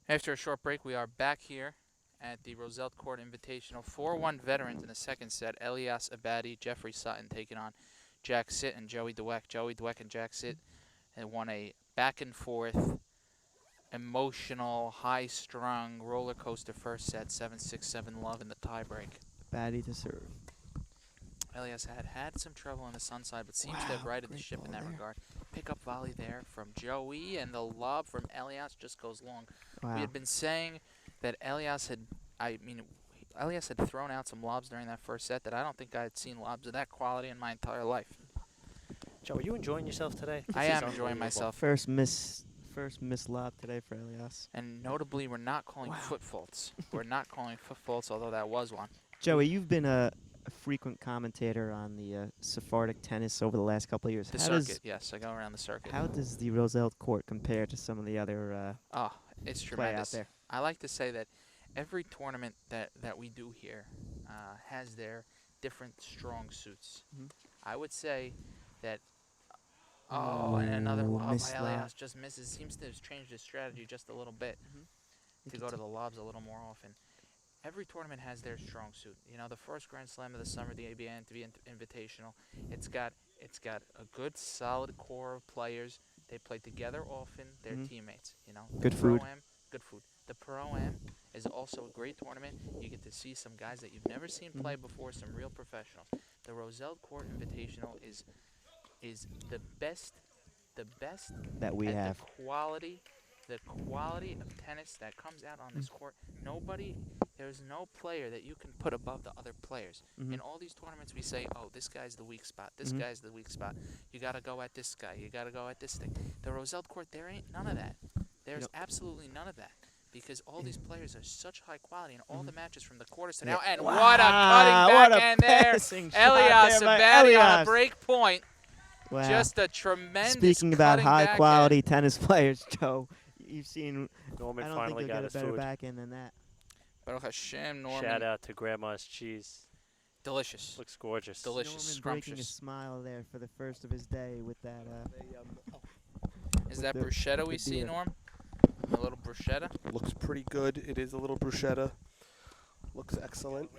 After a short break, we are back here at the Roseld Court Invitational. 4-1 veterans in the second set. Elias Abadi, Jeffrey Sutton taking on Jack Sitt and Joey Dweck. Joey Dweck and Jack Sitt had won a back and forth, emotional, high-strung roller coaster first set, 7-6, 7-love in the tiebreak. Batty to serve. Elias had some trouble on the sun side, but seems to have Wow, righted the great ship in ball that there. regard. Pick-up volley there from Joey, and the lob from Elias just goes long. We Wow. had been saying that Elias had thrown out some lobs during that first set that I don't think I had seen lobs of that quality in my entire life. Joe, are you enjoying yourself today? I This is am enjoying unbelievable. myself. First miss lob today for Elias. And notably, we're not calling Wow. foot faults. We're not calling foot faults, although that was one. Joey, you've been a frequent commentator on the Sephardic tennis over the last couple of years. The How circuit, yes, I go around the circuit. How does the Roseld court compare to some of the other Oh, it's play out tremendous. there? I like to say that every tournament that we do here has their different strong suits. Mhm. I would say that. And another Ooh, lob missed by lob. Elias just misses. Seems to have changed his strategy just a little bit to go to the lobs a little more often. Every tournament has their strong suit. You know, the first Grand Slam of the summer, the ABA Invitational, it's got a good, solid core of players. They play together often. They're Mhm. teammates. You know, Good the food. Pro-Am, good food. The Pro-Am is also a great tournament. You get to see some guys that you've never seen play before, some real professionals. The Roseld Court Invitational is the best That we at have. the quality of tennis that comes out on this court. There's no player that you can put above the other players. Mhm. In all these tournaments, we say, oh, this guy's the weak spot. This Mhm. guy's the weak spot. You got to go at this guy. You got to go at this thing. The Roseld court, there ain't none of that. There's Yep. absolutely none of that. Because all these players are such high quality in all the matches from the quarters to Yep. now. And Wow, what a cutting what a backhand there. passing shot Elias there by Abadi on a Elias. break point. Wow. Just a tremendous Speaking about cutting high backhand. quality tennis players, Joe, you've seen. Norman I don't think finally you'll got get a his better food. backhand than that. Baruch Hashem, Norman. Shout out to Grandma's cheese. Delicious. Looks gorgeous. Delicious. Norman breaking a Scrumptious. smile there for the first of his day with that. Is with that the- bruschetta we the see, beer. Norm? A little bruschetta? Looks pretty good. It is a little bruschetta. Looks excellent.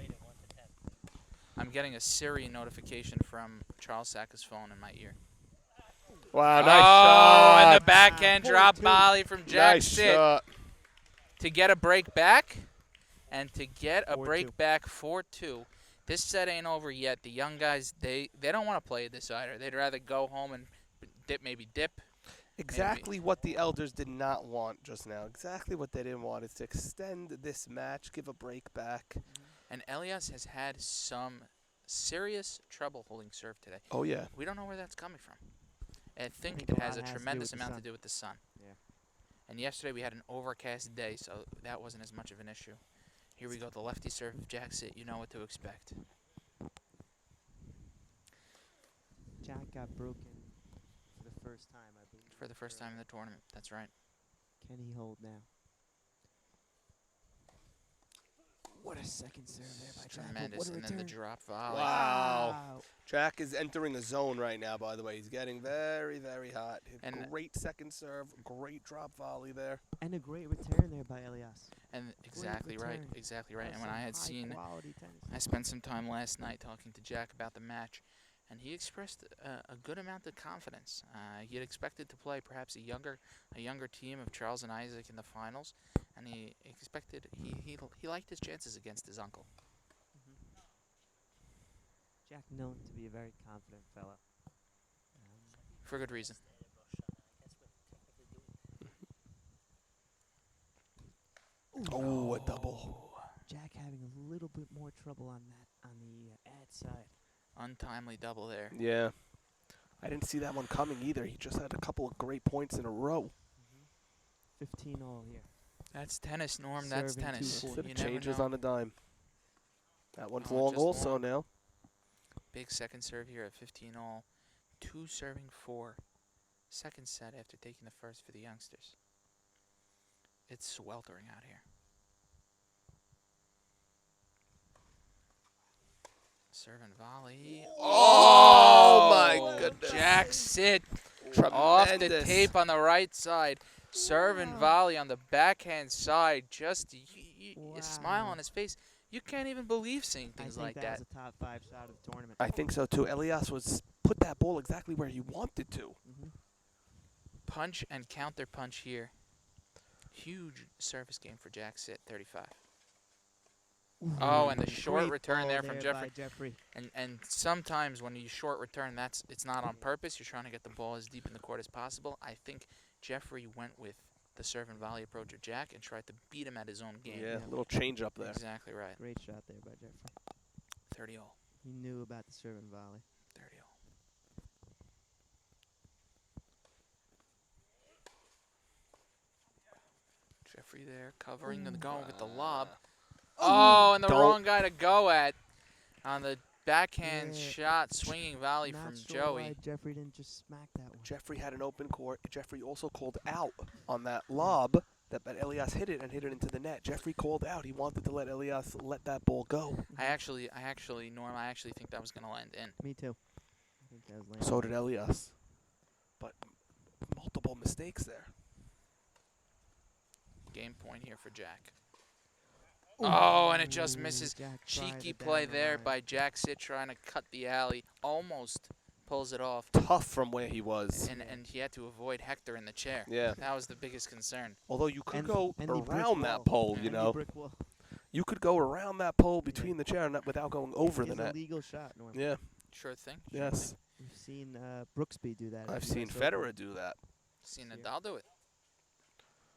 I'm getting a Siri notification from Charles Sacker's phone in my ear. Wow, nice Oh, shot. and the backhand Wow, drop 4-2. volley from Jack Nice Sitt shot. to get a break back. And to get a 4-2. break back 4-2. This set ain't over yet. The young guys, they don't want to play this either. They'd rather go home and dip. Exactly what the elders did not want just now. Exactly what they didn't want is to extend this match, give a break back. And Elias has had some serious trouble holding serve today. Oh, yeah. We don't know where that's coming from. I think think it a has lot a has to do tremendous with the amount to sun. do with the sun. Yeah. And yesterday we had an overcast day, so that wasn't as much of an issue. Here we go, the lefty serve of Jack Sitt. You know what to expect. Jack got broken for the first time, I believe. For the first time in the tournament. That's right. Can he hold now? What a second serve there by Jack. Tremendous. What a And then the return. drop volley. Wow. Jack is entering a zone right now, by the way. He's getting very, very hot. And- Great second serve. Great drop volley there. And a great return there by Elias. And exactly right. return. Exactly right. That's And when some I had seen, high-quality tennis. I spent some time last night talking to Jack about the match, and he expressed a good amount of confidence. He had expected to play perhaps a younger team of Charles and Isaac in the finals, and he liked his chances against his uncle. Jack known to be a very confident fella. For good reason. Oh, a double. Jack having a little bit more trouble on the ad side. Untimely double there. Yeah. I didn't see that one coming either. He just had a couple of great points in a row. 15 all here. That's tennis, Norm. That's Serving tennis. 240. You It never changes know. on a dime. That one's Oh, long just also long. now. Big second serve here at 15 all. 2 serving 4. Second set after taking the first for the youngsters. It's sweltering out here. Serve and volley. Oh, my goodness. Jack Sitt off the Tremendous. tape on the right side. Serve and Wow. volley on the backhand side. Just a smile Wow. on his face. You can't even believe seeing I things think like that that. was a top 5 shot of the tournament. I think so too. Elias was put that ball exactly where he wanted to. Mm-hmm. Punch and counter punch here. Huge service game for Jack Sit, 35. Oh, and the short Great return ball there from by Jeffrey. Jeffrey. And sometimes when you short return, it's not on purpose. You're trying to get the ball as deep in the court as possible. I think Jeffrey went with the serve and volley approach of Jack and tried to beat him at his own game. Yeah, Yeah. little change up there. Exactly right. Great shot there by Jeffrey. 30 all. He knew about the serve and volley. 30 all. Jeffrey there covering and going with the lob. Oh, and the Don't- wrong guy to go at on the backhand Yeah. shot, swinging volley Not from sure Joey. why Jeffrey didn't just smack that one. Jeffrey had an open court. Jeffrey also called out on that lob that Elias hit it and hit it into the net. Jeffrey called out. He wanted to let Elias let that ball go. I actually, Norm, I actually think that was going to land in. Me too. I think that was landing. So did Elias. But multiple mistakes there. Game point here for Jack. Oh, and it just Ooh, misses. Jack tried Cheeky it down play the there line. by Jack Sit trying to cut the alley. Almost pulls it off. Tough from where he was. And he had to avoid Hector in the chair. Yeah. That was the biggest concern. Although you could And- go and the brick around that wall. pole, And you the know. Brick wall. You could go around that pole between the chair and that without going over the It's a net. legal shot, Norm. Yeah. Sure thing. Yes. We've seen Brooksby do that. at I've the seen US Open. Federer do that. Seen Here. Nadal do it.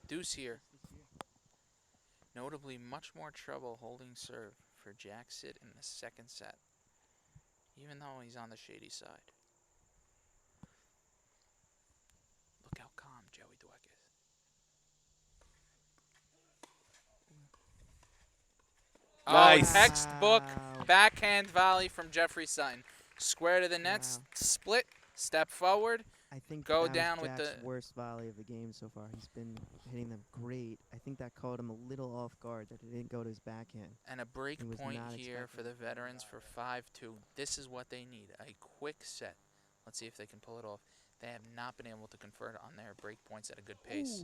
Deuce here. Notably, much more trouble holding serve for Jack Sit in the second set, even though he's on the shady side. Look how calm Joey Dweck is. Nice. Oh, textbook Wow. backhand volley from Jeffrey Sutton. Square to the net, Wow. split, step forward. I think Go that down was with Jack's the- worst volley of the game so far. He's been hitting them great. I think that caught him a little off guard that it didn't go to his backhand. And a break He was point not here expecting for the veterans for 5-2. This is what they need, a quick set. Let's see if they can pull it off. They have not been able to convert on their break points at a good pace.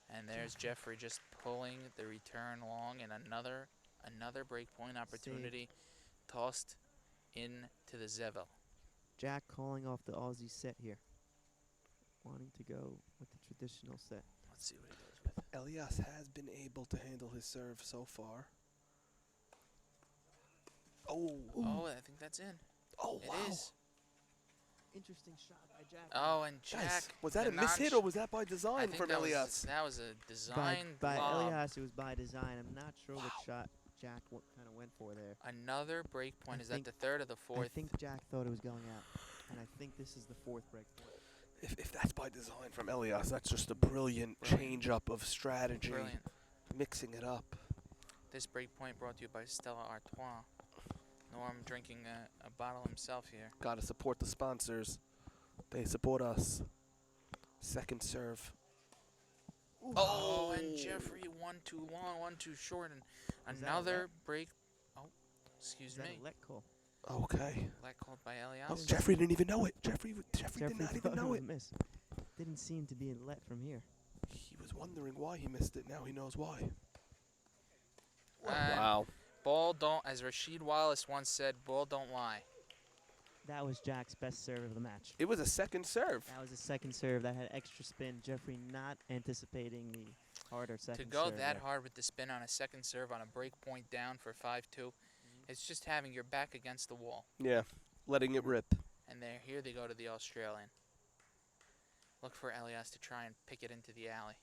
And there's Jeffrey just pulling the return along, and another break point opportunity tossed into the Zevel. Jack calling off the Aussie set here. Wanting to go with the traditional set. Let's see what he goes with. Elias has been able to handle his serve so far. Oh. Oh, I think that's in. Oh, It wow. is. Interesting shot by Jack. Oh, and Jack. Nice. Was that the a mishit or was that by design I think from that Elias? that was a design by lob. Elias, it was by design. I'm not sure Wow. what shot Jack kind of went for there. Another break point. I Is that think- the third or the I fourth? think Jack thought it was going out, and I think this is the fourth break point. If that's by design from Elias, that's just a brilliant change up of strategy, Brilliant. mixing it up. This break point brought to you by Stella Artois. Norm drinking a bottle himself here. Got to support the sponsors. They support us. Second serve. Oh, and Jeffrey one too long, one too short, and that a another break. Oh, excuse Is that me. a let call? Okay. Let called by Oh, Elias. Jeffrey didn't even know it. Jeffrey did not even thought know was it. a miss. Didn't seem to be in let from here. He was wondering why he missed it. Now he knows why. And Wow. Ball don't, as Rasheed Wallace once said, ball don't lie. That was Jack's best serve of the match. It was a second serve. That was a second serve that had extra spin. Jeffrey not anticipating the harder second To go serve that there. hard with the spin on a second serve on a break point down for 5-2, it's just having your back against the wall. Yeah. Letting it rip. And here they go to the Australian. Look for Elias to try and pick it into the alley.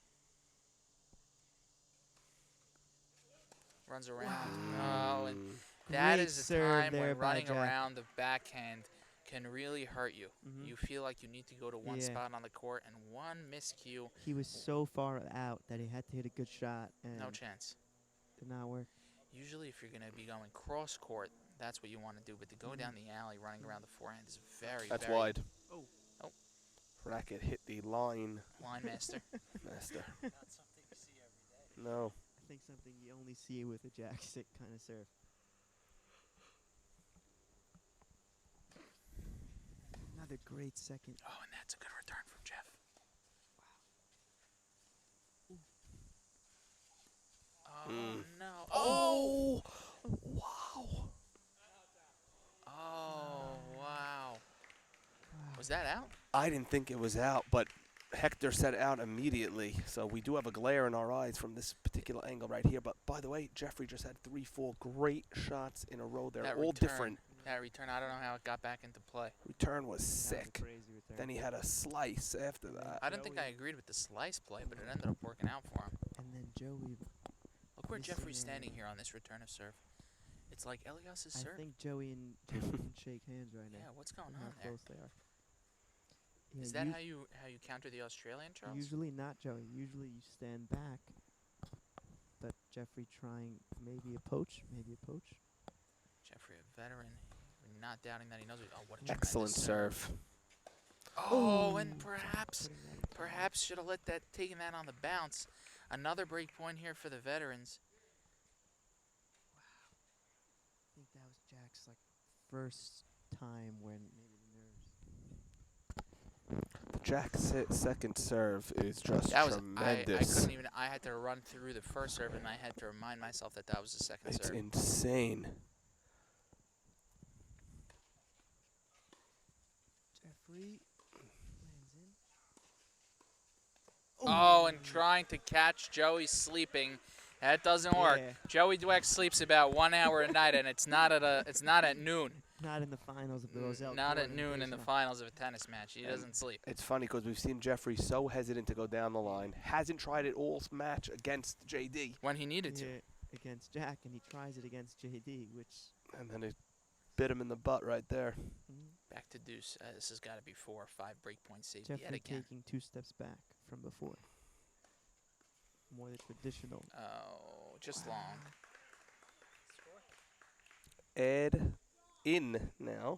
Runs around. Oh, and that Great is a serve time there when by running Jack. around the backhand can really hurt you. Mhm. You feel like you need to go to one Yeah. spot on the court, and one miscue, He was so far out that he had to hit a good shot and no chance. did not work. Usually if you're going to be going cross court, that's what you want to do. But to go down the alley running around the forehand is very, That's very wide. Oh. Racket hit the line, line master. master. Not something you see every day. No. I think something you only see with a Jack stick kind of serve. Another great second. Oh, and that's a good return from Jeff. that out? I didn't think it was out, but Hector said out immediately. So we do have a glare in our eyes from this particular angle right here. But by the way, Jeffrey just had 3-4 great shots in a row. They're That all return, different. That return, I don't know how it got back into play. Return was That was a sick. crazy return. Then he had a slice after And then that. I didn't think I Joey- agreed with the slice play, but it ended up working out for him. And then Joey, Look where Missing, Jeffrey's standing here on this return of serve. It's like Elias's I serve. think Joey and Joey can shake hands right now. Yeah, what's going from on how there? close they are. Yeah, Is that how you counter the Australian, Charles? Usually not, Joey. Usually you stand back. But Jeffrey trying maybe a poach, Jeffrey, a veteran, not doubting that he knows it. Oh, what a Excellent tremendous serve. Oh, and Ooh, perhaps putting that in time. Perhaps should have let that taken that on the bounce. Another break point here for the veterans. I think that was Jack's first time when maybe the nerves. Jack's second serve is just That was tremendous. I couldn't even. I had to run through the first serve, and I had to remind myself that that was the second It's serve. insane. Jeffrey lands in. Oh, and trying to catch Joey sleeping. That doesn't work. Yeah. Joey Dweck sleeps about 1 hour a night, and it's not at noon. Not in the finals of the Roseld. Not Court at noon in the Invitational. finals of a tennis match. He doesn't sleep. It's funny because we've seen Jeffrey so hesitant to go down the line. Hasn't tried it all match against JD. When he needed to. Yeah, against Jack, and he tries it against JD, which. And then it bit him in the butt right there. Back to deuce. This has got to be 4 or 5 break points saved Jeffrey yet again. taking 2 steps back from before. More the traditional. Oh, just long. Ed in now.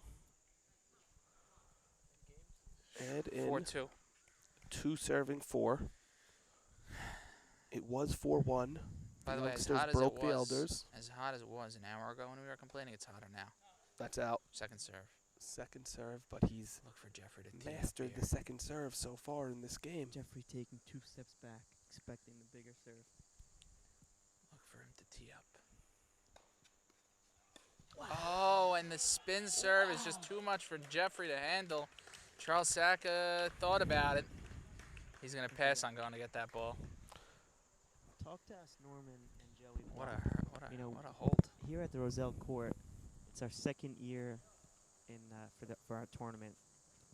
Ed in. 4-2. 2 serving 4. It was 4-1. By the way, as youngsters hot as broke it the was, elders. as hot as it was an hour ago when we were complaining, it's hotter now. That's out. Second serve. Second serve, but he's Look for Jeffrey to tee up mastered here. the second serve so far in this game. Jeffrey taking 2 steps back, expecting the bigger serve. Look for him to tee up. Oh, and the spin serve is just too much for Jeffrey to handle. Charles Saka thought about it. He's going to pass on going to get that ball. Talk to us, Norman and Joey. What about- a You know, what a hold. Here at the Roseld Court, it's our second year in for our tournament.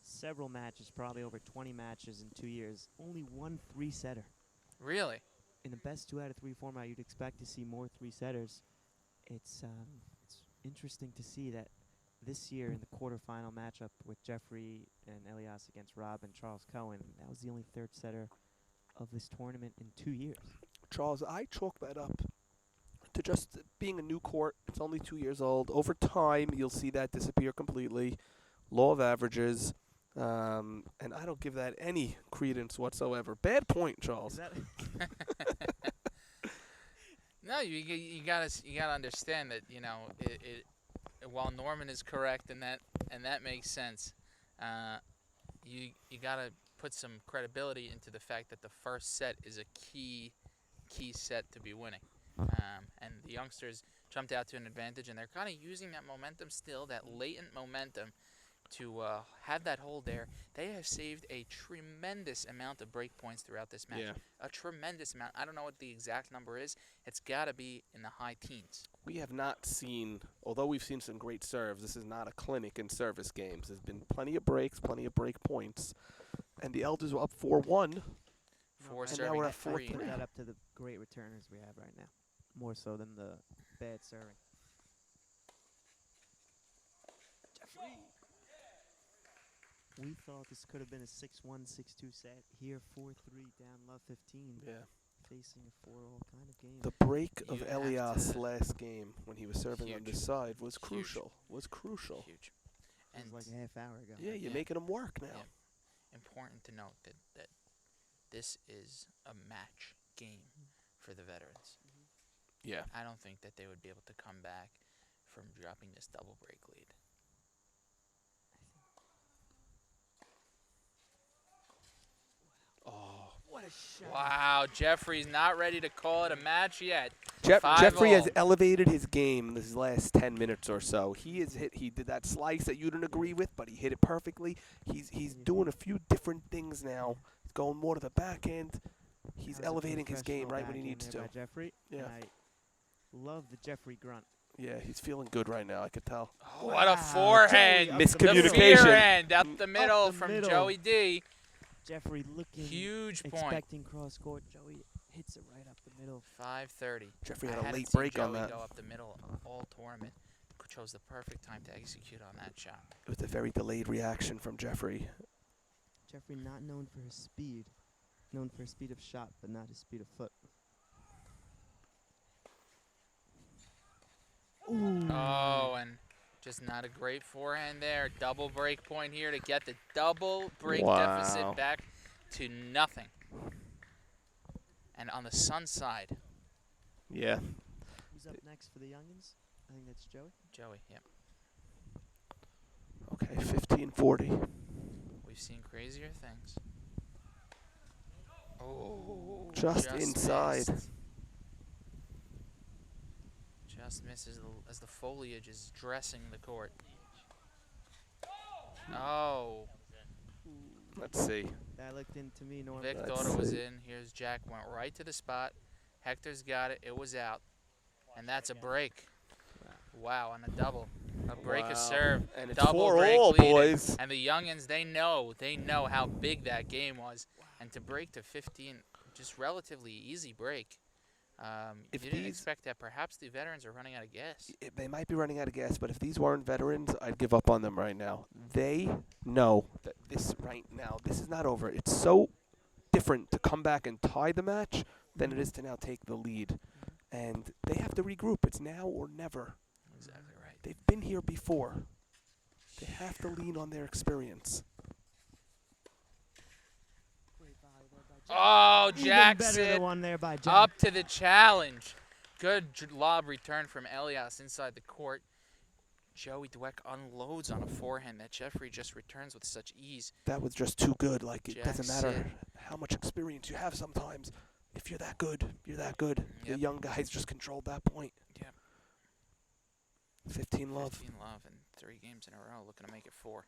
Several matches, probably over 20 matches in 2 years. Only one 3-setter. Really? In the best 2 out of 3 format, you'd expect to see more 3-setters. It's interesting to see that this year in the quarterfinal matchup with Jeffrey and Elias against Rob and Charles Cohen, that was the only 3rd setter of this tournament in 2 years. Charles, I chalk that up to just being a new court. It's only 2 years old. Over time, you'll see that disappear completely. Law of averages. And I don't give that any credence whatsoever. Bad point, Charles. Is that No, you gotta understand that it while Norman is correct and that makes sense, you gotta put some credibility into the fact that the first set is a key set to be winning, and the youngsters jumped out to an advantage, and they're kind of using that momentum still, that latent momentum, to have that hold there. They have saved a tremendous amount of break points throughout this match. Yeah. A tremendous amount. I don't know what the exact number is. It's got to be in the high teens. We have not seen, although we've seen some great serves, this is not a clinic in service games. There's been plenty of breaks, plenty of break points. And the Elders were up 4-1. Four And now serving we're at at I 3. put that up to the great returners we have right now, more so than the bad serving. We thought this could have been a 6-1, 6-2 set. Here, 4-3 down, love 15, Yeah. facing a 4-all kind of game. The break You of have Elias to- last game when he was serving on Huge. this side was Huge. crucial. Was crucial. Huge. It And was like a half hour ago. Yeah, you're Yeah. making him work now. Yeah. Important to note that this is a match game for the veterans. Yeah. I don't think that they would be able to come back from dropping this double break lead. Oh, What a shot. Wow, Jeffrey's not ready to call it a match yet. Jeffrey has 5-0. elevated his game this last 10 minutes or so. He did that slice that you didn't agree with, but he hit it perfectly. He's doing a few different things now. He's going more to the backhand. He's That was a elevating his game professional right when he backhand needs there to. by Jeffrey. Yeah. And I love the Jeffrey grunt. Yeah, he's feeling good right now, I could tell. What a Wow, forehand. Joey up the The middle. Miscommunication. fear end up the middle the from middle. Joey D. Jeffrey looking, Huge point. expecting cross court. Joey hits it right up the middle. 5:30. Jeffrey I had a hadn't late seen break on Joey that. go up the middle all tournament. Chose the perfect time to execute on that shot. It was a very delayed reaction from Jeffrey. Jeffrey not known for his speed. Known for his speed of shot, but not his speed of foot. Ooh. Oh, and just not a great forehand there. Double break point here to get the double break Wow. deficit back to nothing. And on the Sun side, Yeah. Who's up next for the Youngins? I think that's Joey. Joey, yep. Okay, 15-40. We've seen crazier things. Oh, Just inside. missed. Just misses as the foliage is dressing the court. Oh, Let's see. That looked into me, Norm. Vic Let's thought it was see. in. Here's Jack, went right to the spot. Hector's got it. It was out. And that's a break. Wow, and a double. A break Wow. a serve. And it's Double 4 break all, lead. boys. And the youngins, they know how big that game was. And to break to 15, just relatively easy break. If You didn't these- expect that. Perhaps the veterans are running out of gas. They might be running out of gas, but if these weren't veterans, I'd give up on them right now. They know that this right now, this is not over. It's so different to come back and tie the match than it is to now take the lead. And they have to regroup. It's now or never. Exactly right. They've been here before. They have to lean on their experience. Great volley there by Jack. Oh, Even Jack better Sid the one there by Jack. up to the challenge. Good lob return from Elias inside the court. Joey Dweck unloads on a forehand that Jeffrey just returns with such ease. That was just too good. Like, it Jack doesn't matter Sid. how much experience you have sometimes. If you're that good, you're that good. The Yep. young guys just controlled that point. Yep. 15 love. 15 love and 3 games in a row, looking to make it 4.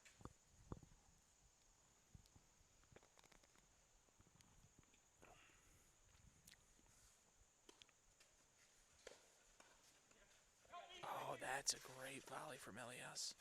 Oh, that's a great volley from Elias.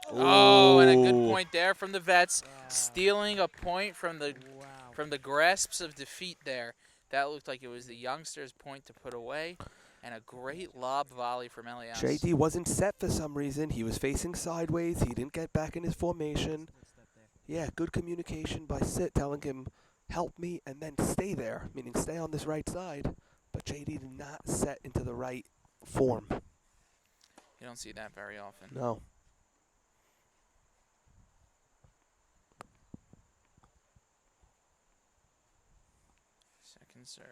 Oh, and a good Ooh. point there from the vets, Wow. stealing a point from the Wow. grasps of defeat there. That looked like it was the youngster's point to put away, and a great lob volley from Elias. JD wasn't set for some reason. He was facing sideways. He didn't get back in his formation. One step there. Yeah, good communication by Sit telling him, help me, and then stay there, meaning stay on this right side. But JD did not set into the right form. You don't see that very often. No. Second serve.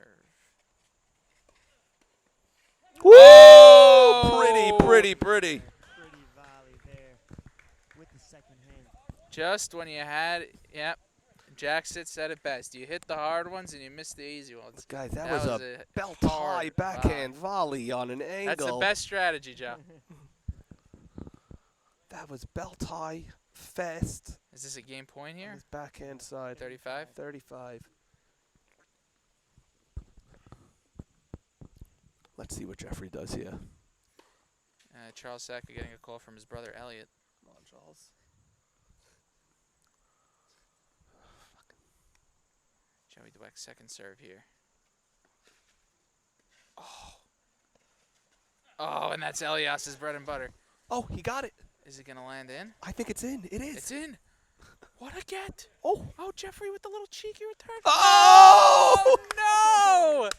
Woo! Oh! Pretty. Pretty volley there with the second hand. Just when you had, yep. Jack said it best. You hit the hard ones and you miss the easy ones. Guys, that, That was was a a belt hard high backhand volley on an angle. That's the best strategy, Joe. That was belt high, fast. Is this a game point On here? his backhand side. 35? 35. Let's see what Jeffrey does here. Charles Saka getting a call from his brother Elliot. Come on, Charles. Joey Dweck, second serve here. Oh, and that's Elias's bread and butter. Oh, he got it. Is it going to land in? I think it's in. It is. It's in. What a get. Oh. Oh, Jeffrey with the little cheeky return. Oh! No!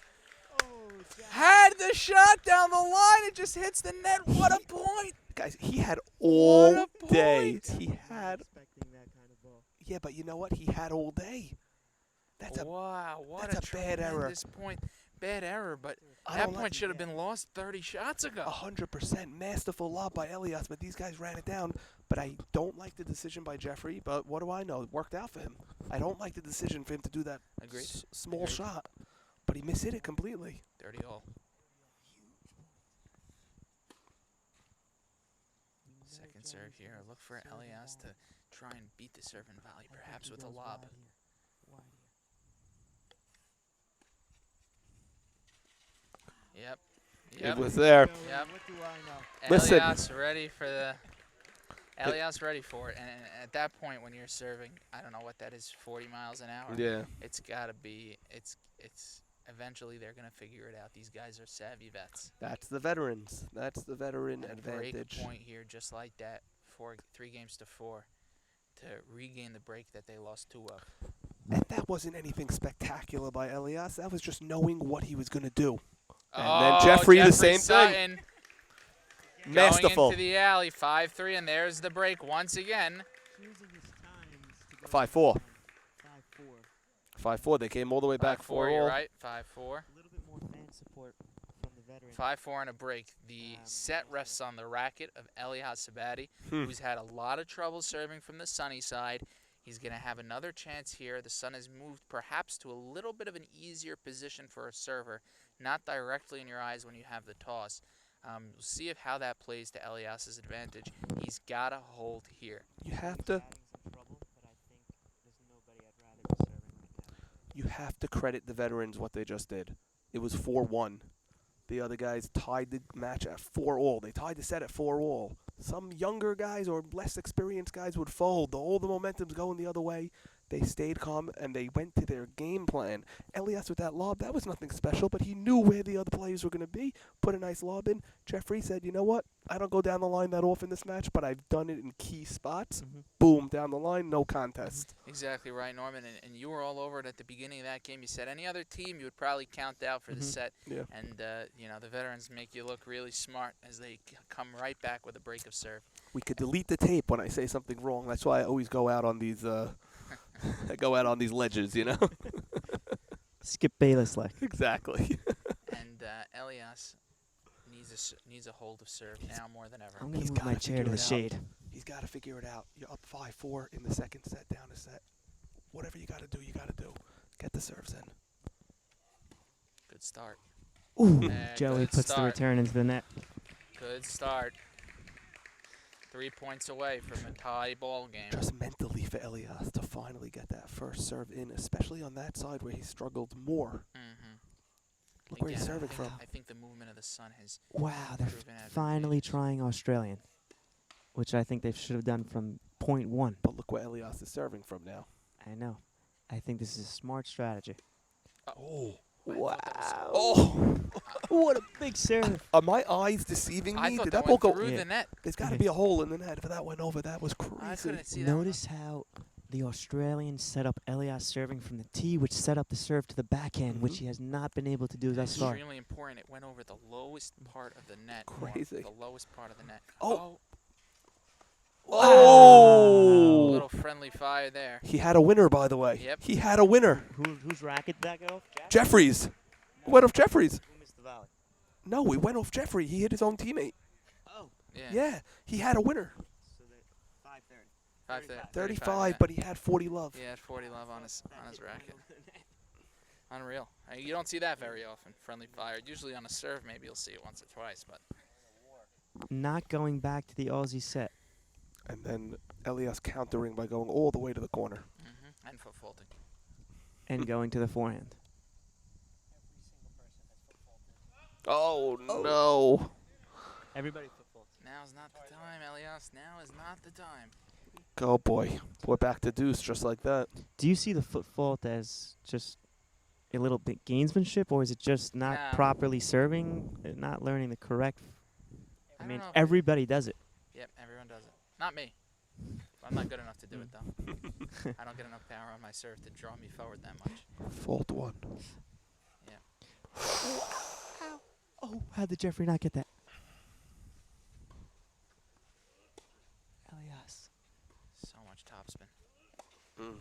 Oh, Jack. Had the shot down the line. It just hits the net. What a point. Guys, he had all What a day. point. He had. Expecting that kind of ball. Yeah, but you know what? He had all day. That's a. Wow, what that's a bad error. tremendous point. Bad error, but I that don't point like- should have been lost 30 shots ago. 100% masterful lob by Elias, but these guys ran it down. But I don't like the decision by Jeffrey. But what do I know? It worked out for him. I don't like the decision for him to do that Agreed. small Agreed. shot. But he mishit it completely. 30 all. second serve here. Look for Elias to try and beat the serve and volley, perhaps with a lob. Yep. It was there. Yep. What do I know? Listen. Elias ready for the. Elias ready for it, and at that point when you're serving, I don't know what that is, 40 miles an hour. Yeah. It's gotta be. It's. Eventually they're gonna figure it out. These guys are savvy vets. That's the veterans. That's the veteran And a break advantage. point here, just like that, 3 games to 4, to regain the break that they lost 2 of. And that wasn't anything spectacular by Elias. That was just knowing what he was going to do. And Oh, then Jeffrey, the same thing. Sutton going Masterful. into the alley, 5-3, and there's the break once again. Choosing his times to go 5-4. down. 5-4. 5-4. They came all the way back 5-4, 4-all. you're right. 5-4. A little bit more fan support from the veteran. 5-4 and a break. The set rests on the racket of Elias Sabati, Hmm. who's had a lot of trouble serving from the sunny side. He's going to have another chance here. The sun has moved perhaps to a little bit of an easier position for a server, not directly in your eyes when you have the toss. We'll see how that plays to Elias's advantage. He's got to hold here. You have to. Batting's in trouble, but I think there's nobody I'd rather be serving right now. You have to credit the veterans what they just did. It was 4-1. The other guys tied the match at 4-all. They tied the set at 4-all. Some younger guys or less experienced guys would fold. All the momentum's going the other way. They stayed calm and they went to their game plan. Elias with that lob, that was nothing special, but he knew where the other players were going to be. Put a nice lob in. Jeffrey said, you know what? I don't go down the line that often this match, but I've done it in key spots. Mm-hmm. Boom, down the line, no contest. Exactly right, Norman. And you were all over it at the beginning of that game. You said any other team you would probably count out for the set. Yeah. And, the veterans make you look really smart as they come right back with a break of serve. We could delete the tape when I say something wrong. That's why I always go out on these I go out on these ledges, you know? Skip Bayless like. Exactly. And Elias needs a hold of serve now more than ever. I'm going He's to move my gotta chair to figure the it out. shade. He's got to figure it out. You're up 5-4 in the second set, down a set. Whatever you got to do, you got to do. Get the serves in. Good start. Ooh, Yeah, Joey good puts the start. return into the net. Good start. 3 points away from a tie ball game. Just mentally for Elias to finally get that first serve in, especially on that side where he struggled more. Mm-hmm. Look where he's serving from. I think the movement of the sun has Wow, they're proven finally advantageous. trying Australian, which I think they should have done from point 1. But look where Elias is serving from now. I know. I think this is a smart strategy. Oh. I thought that was- Oh. What a big serve. Are my eyes deceiving I me? thought Did that that ball went go? through Yeah. the net. There's got to be a hole in the net. If that went over, that was I crazy. couldn't see that. Notice how the Australians set up Elias serving from the tee, which set up the serve to the backhand, which Mhm. he has not been able to do thus far. Extremely important. It went over the lowest part of the net. Norm, Crazy. The lowest part of the net. Oh. A Oh! little friendly fire there. He had a winner, by the way. Yep. He had a winner. Whose racket did that go off? Jeffries. Went off Jeffries. Who missed the volley? No, it went off Jeffrey. He hit his own teammate. Oh, Yeah. Yeah, he had a winner. so that 5:30. 35, but he had 40 love. He had 40 love on his racket. Unreal. You don't see that very often. Friendly fire. Usually on a serve, maybe you'll see it once or twice, but Not going back to the Aussie set. And then Elias countering by going all the way to the corner. and foot faulting. And going to the forehand. Oh, no. Everybody football. Now's not the time, Elias. Now is not the time. Go, boy. We're back to deuce just like that. Do you see the foot fault as just a little bit gamesmanship, or is it just not Nah. properly serving, not learning the correct? I I mean, don't know if everybody does it. Yep, everyone does it. Not me. I'm not good enough to do it, though. I don't get enough power on my serve to draw me forward that much. Fault one. Oh, how did Jeffrey not get that? Elias. So much topspin. Mm.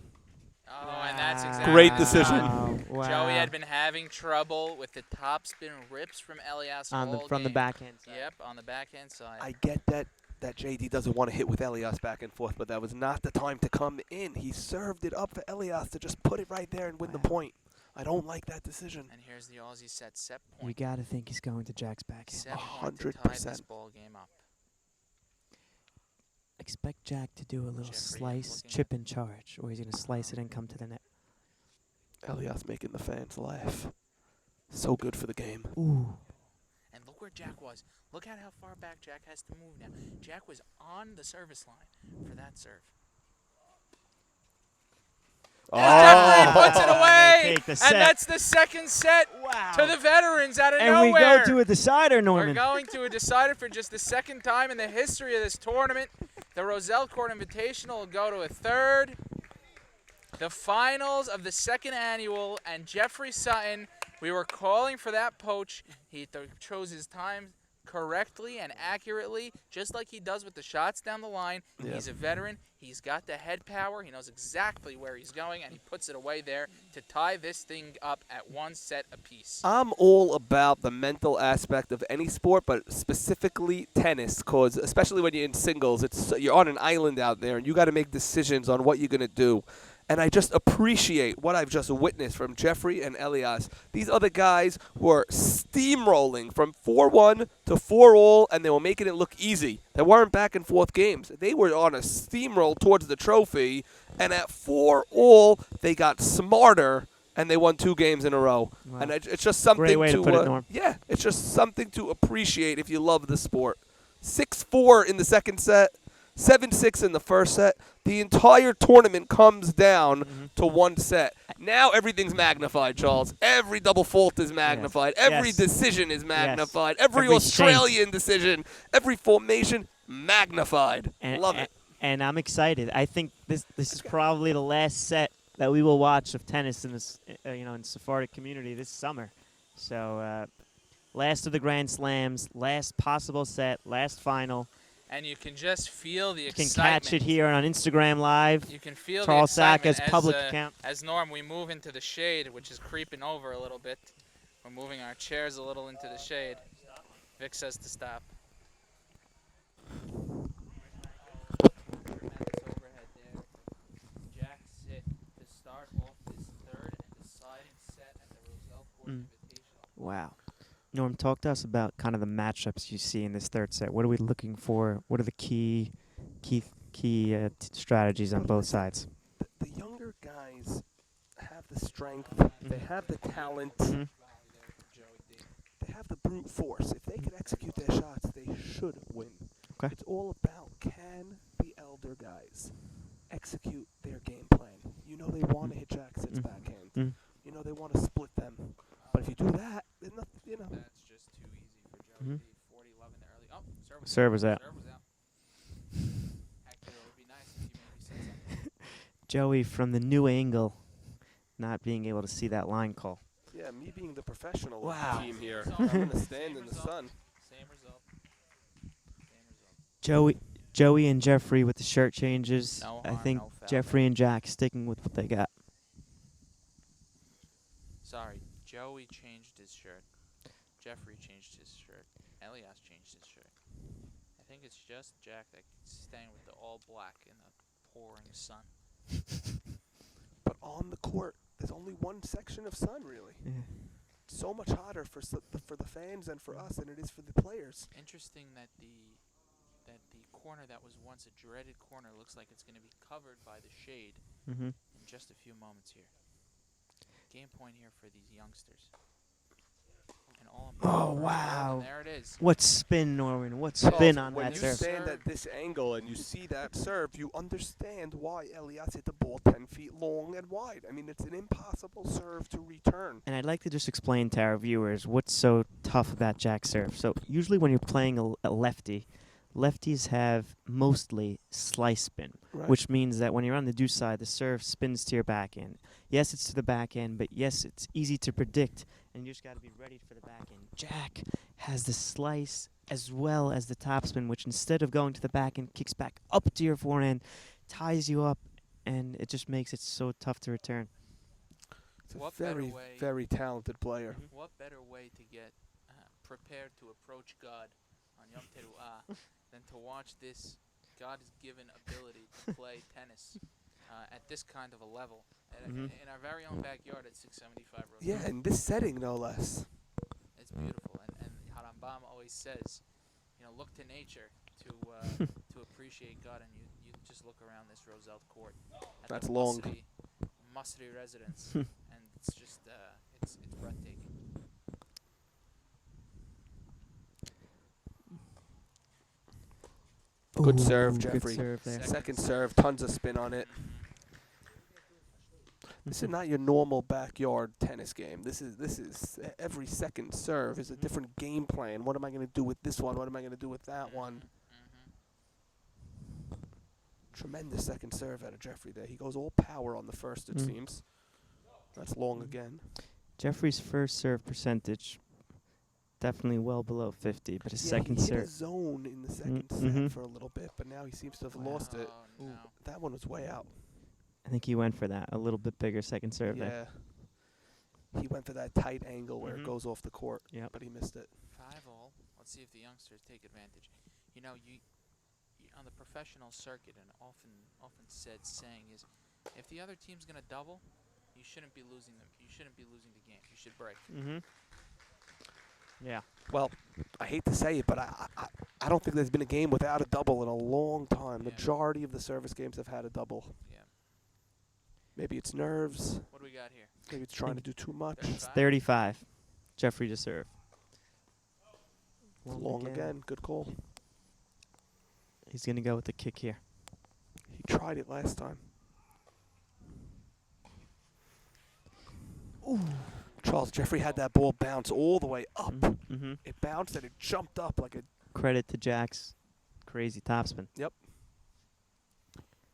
Oh, and that's exactly Great the decision. time. Wow. Joey had been having trouble with the topspin rips from Elias on all from the game. backhand side. Yep, on the backhand side. I get that JD doesn't want to hit with Elias back and forth, but that was not the time to come in. He served it up for Elias to just put it right there and win the Wow. point. I don't like that decision. And here's the Aussie set You point. got to think he's going to Jack's backhand. Set point to tie this 100%. ball game up. expect Jack to do a little Jeffrey slice, looking chip and charge, or he's going to slice it and come to the net. Elias making the fans laugh. So good for the game. Ooh. And look where Jack was. Look at how far back Jack has to move now. Jack was on the service line for that serve. Jeffrey puts it They away, take the and set. that's the second set Wow. to the veterans out of And nowhere. we go to a decider, We're Norman. going to a decider for just the second time in the history of this tournament. The Roseld Court Invitational will go to a third. The finals of the second annual, and Jeffrey Sutton, we were calling for that poach. He chose his time correctly and accurately, just like he does with the shots down the line. Yeah. He's a veteran. He's got the head power. He knows exactly where he's going, and he puts it away there to tie this thing up at one set apiece. I'm all about the mental aspect of any sport, but specifically tennis, because especially when you're in singles, you're on an island out there, and you got to make decisions on what you're going to do. And I just appreciate what I've just witnessed from Jeffrey and Elias. These other guys were steamrolling from 4-1 to 4-all, and they were making it look easy. They weren't back and forth games. They were on a steamroll towards the trophy, and at 4-all, they got smarter, and they won 2 games in a row. Wow. And it's just something Great way to put it, Norm. yeah, it's just something to appreciate if you love the sport. 6-4 in the second set. 7-6 in the first set. The entire tournament comes down to one set. Now everything's magnified, Charles. Every double fault is magnified. Every Yes. decision is magnified. Yes. Every Every Australian decision, every formation magnified. Love it. And I'm excited. I think this is probably the last set that we will watch of tennis in this in Sephardic community this summer. So last of the Grand Slams, last possible set, last final. And you can just feel the You can excitement. catch it here on Instagram Live. You can feel Charles the excitement Sacca's public account. As Norm, we move into the shade, which is creeping over a little bit. We're moving our chairs a little into the shade. Vic says to stop. Jack sit to start off this third and deciding set at the Roseld Court Invitational. Wow. Norm, talk to us about kind of the matchups you see in this third set. What are we looking for? What are the key strategies on both sides? The younger guys have the strength. They have the talent. Mhm. They have the brute force. If they can execute their shots, they should win. Okay. It's all about, can the elder guys execute their game plan? You know they want to hit Jack Sit's backhand. Mm. You know they want to split them. But if you do that, then nothing, That's just too easy for Joey Mhm. D. 40-11 the early. Oh, Serve was out. Serve was out. Actually, it would be nice if you maybe said something. Joey from the new angle, not being able to see that line call. Yeah, me being the professional Wow. of the team here, Same I'm result. going to stand in the sun. Same result. Same result. Joey and Jeffrey with the shirt changes. No I harm, think no foul. Jeffrey and Jack sticking with what they got. Sorry, Joey changed his shirt. Jeffrey changed his shirt. Elias changed his shirt. I think it's just Jack that's staying with the all black in the pouring sun. But on the court, there's only one section of sun, really. Yeah. It's so much hotter for the fans and for us than it is for the players. Interesting that the corner that was once a dreaded corner looks like it's going to be covered by the shade Mm-hmm. in just a few moments here. Game point here for these youngsters. And all Oh, and wow. there it is. What spin, Norman? What Charles, spin on when that you serve? stand at this angle and you see that serve, you understand why Elias hit the ball 10 feet long and wide. I mean, it's an impossible serve to return. And I'd like to just explain to our viewers what's so tough about jack serve. So usually when you're playing a lefty, lefties have mostly slice spin, Right. which means that when you're on the deuce side, the serve spins to your backhand. Yes, it's to the backhand, but yes, it's easy to predict, and you just got to be ready for the backhand. Jack has the slice as well as the topspin, which instead of going to the backhand, kicks back up to your forehand, ties you up, and it just makes it so tough to return. It's a What better very, way- very talented player. What better way to get prepared to approach God on Yom Teruah than to watch this God-given ability to play tennis at this kind of a level Mhm. in our very own backyard at 675 Road. Yeah, in this setting, no less. It's beautiful, and Harambam always says, look to nature to appreciate God, and you just look around this Roseld court at That's the long. Musty residence, and it's just it's breathtaking. Good Ooh, serve, good Jeffrey. serve there. Second serve, tons of spin on it. This is not your normal backyard tennis game. This is every second serve is a different game plan. What am I going to do with this one? What am I going to do with that one? Tremendous second serve out of Jeffrey there. He goes all power on the first, it seems. That's long again. Jeffrey's first serve percentage definitely well below 50, but his second he hit a serve. zone in the second set for a little bit, but now he seems to have lost it. Oh, no. That one was way out. I think he went for that, a little bit bigger second serve there. He went for that tight angle where it goes off the court, but he missed it. 5-all. Let's see if the youngsters take advantage. You know, you on the professional circuit, an often said saying is, if the other team's gonna double, you shouldn't be losing them. You shouldn't be losing the game. You should break. Yeah. Well, I hate to say it, but I don't think there's been a game without a double in a long time. Yeah. Majority of the service games have had a double. Yeah. Maybe it's nerves. What do we got here? Maybe it's trying to do too much. It's 35. Jeffrey to serve. Long again. Good call. He's going to go with the kick here. He tried it last time. Ooh. Charles, Jeffrey had that ball bounce all the way up. Mm-hmm. It bounced and it jumped up like a... Credit to Jack's crazy topspin. Yep.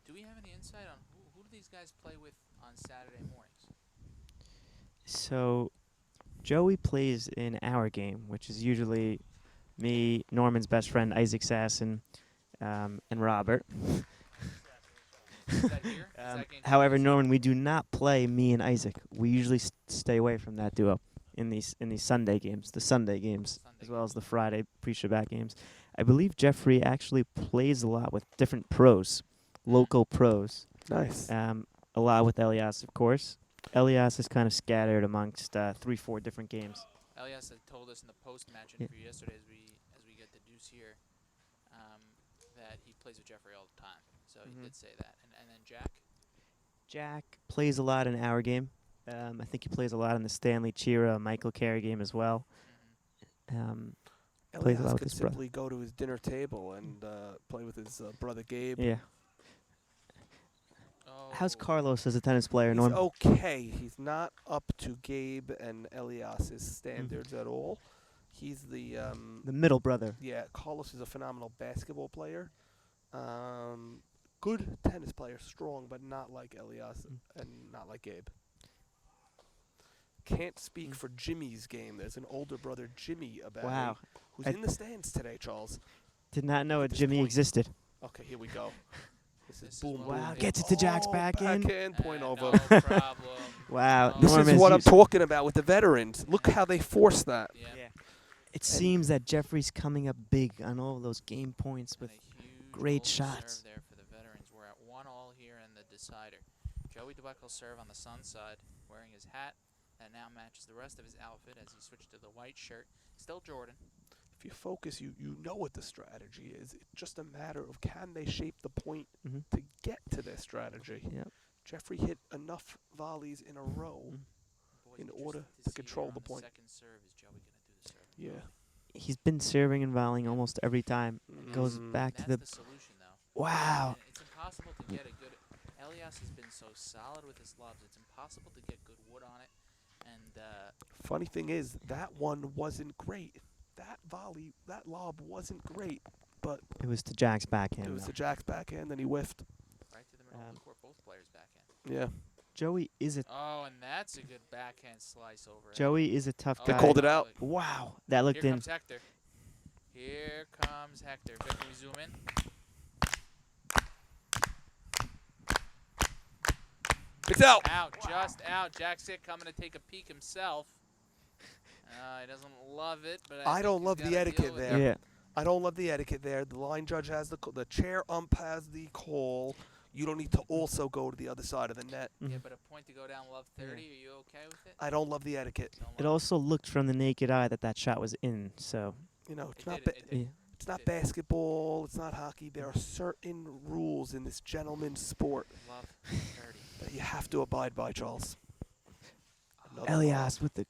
Do we have any insight on who do these guys play with on Saturday mornings? So, Joey plays in our game, which is usually me, Norman's best friend, Isaac Sasson, and Robert. Is that here? Is that game However, taken? Norman, we do not play me and Isaac. We usually stay away from that duo in these Sunday games, the Sunday games, as well as the Friday pre-Shabbat games. I believe Jeffrey actually plays a lot with different pros, local pros. Nice. A lot with Elias, of course. Elias is kind of scattered amongst 3-4 different games. Elias had told us in the post-match interview yesterday, as we get the deuce here, that he plays with Jeffrey all the time. So he did say that. And then Jack? Jack plays a lot in our game. I think he plays a lot in the Stanley Chira, Michael Carey game as well. Plays a lot with could his brother. simply go to his dinner table and play with his brother Gabe. Yeah. Oh. How's Carlos as a tennis player, He's Norm? okay. He's not up to Gabe and Elias's standards at all. He's the middle brother. yeah. Carlos is a phenomenal basketball player. Good tennis player, strong, but not like Elias and not like Gabe. Can't speak for Jimmy's game. There's an older brother, Jimmy, Wow. who's in the stands today, Charles. Did not know At a this Jimmy point- existed. Okay, here we go. This This is is boom, what boom. Wow, it gets is. it to Jack's backhand. Backhand, point over. No problem. Wow. No This Norm, is as what you I'm talking about with the veterans. Look how they force that. Yeah. It seems that Jeffrey's coming up big on all those game points And with a huge great open shots. serve there for the veterans. We're at 1-all here in the decider. Joey Dweck will serve on the sun side, wearing his hat that now matches the rest of his outfit as he switched to the white shirt. Still Jordan. If you focus, you know what the strategy is. It's just a matter of can they shape the point to get to their strategy. Yep. Jeffrey hit enough volleys in a row. Boy, In interesting order to to see control here the on point. Second serve, is Joey going to do the serve? Yeah. He's been serving and volleying almost every time. Goes back to That's the... the solution, though. Wow. And it's impossible to get a good... Elias has been so solid with his lobs, it's impossible to get good wood on it. And Funny thing is, that one wasn't great. That volley, that lob wasn't great, but It was to Jack's backhand. it was though. to Jack's backhand, and he whiffed. right to the middle of the court, both players backhand. Yeah. Joey is a Oh, and that's a good backhand slice over. Joey is a tough They guy. called it out. Wow, that looked Here in. comes Hector. Here comes Hector. Vic, can we zoom in? It's out. Out, just out. Jack's it coming to take a peek himself. He doesn't love it, but I think don't he's love the gotta deal etiquette with there. it. Yeah. I don't love the etiquette there. The line judge has the chair ump has the call. You don't need to also go to the other side of the net. Yeah, but a point to go down love 30. Are you okay with it? I don't love the etiquette. Don't It love also looked from the naked eye that shot was in. So You know, it's It not did, ba- it did. It's not It- basketball. It's not hockey. There are certain rules in this gentleman's sport Love 30. that you have to abide by, Charles. Another Elias lob. with the.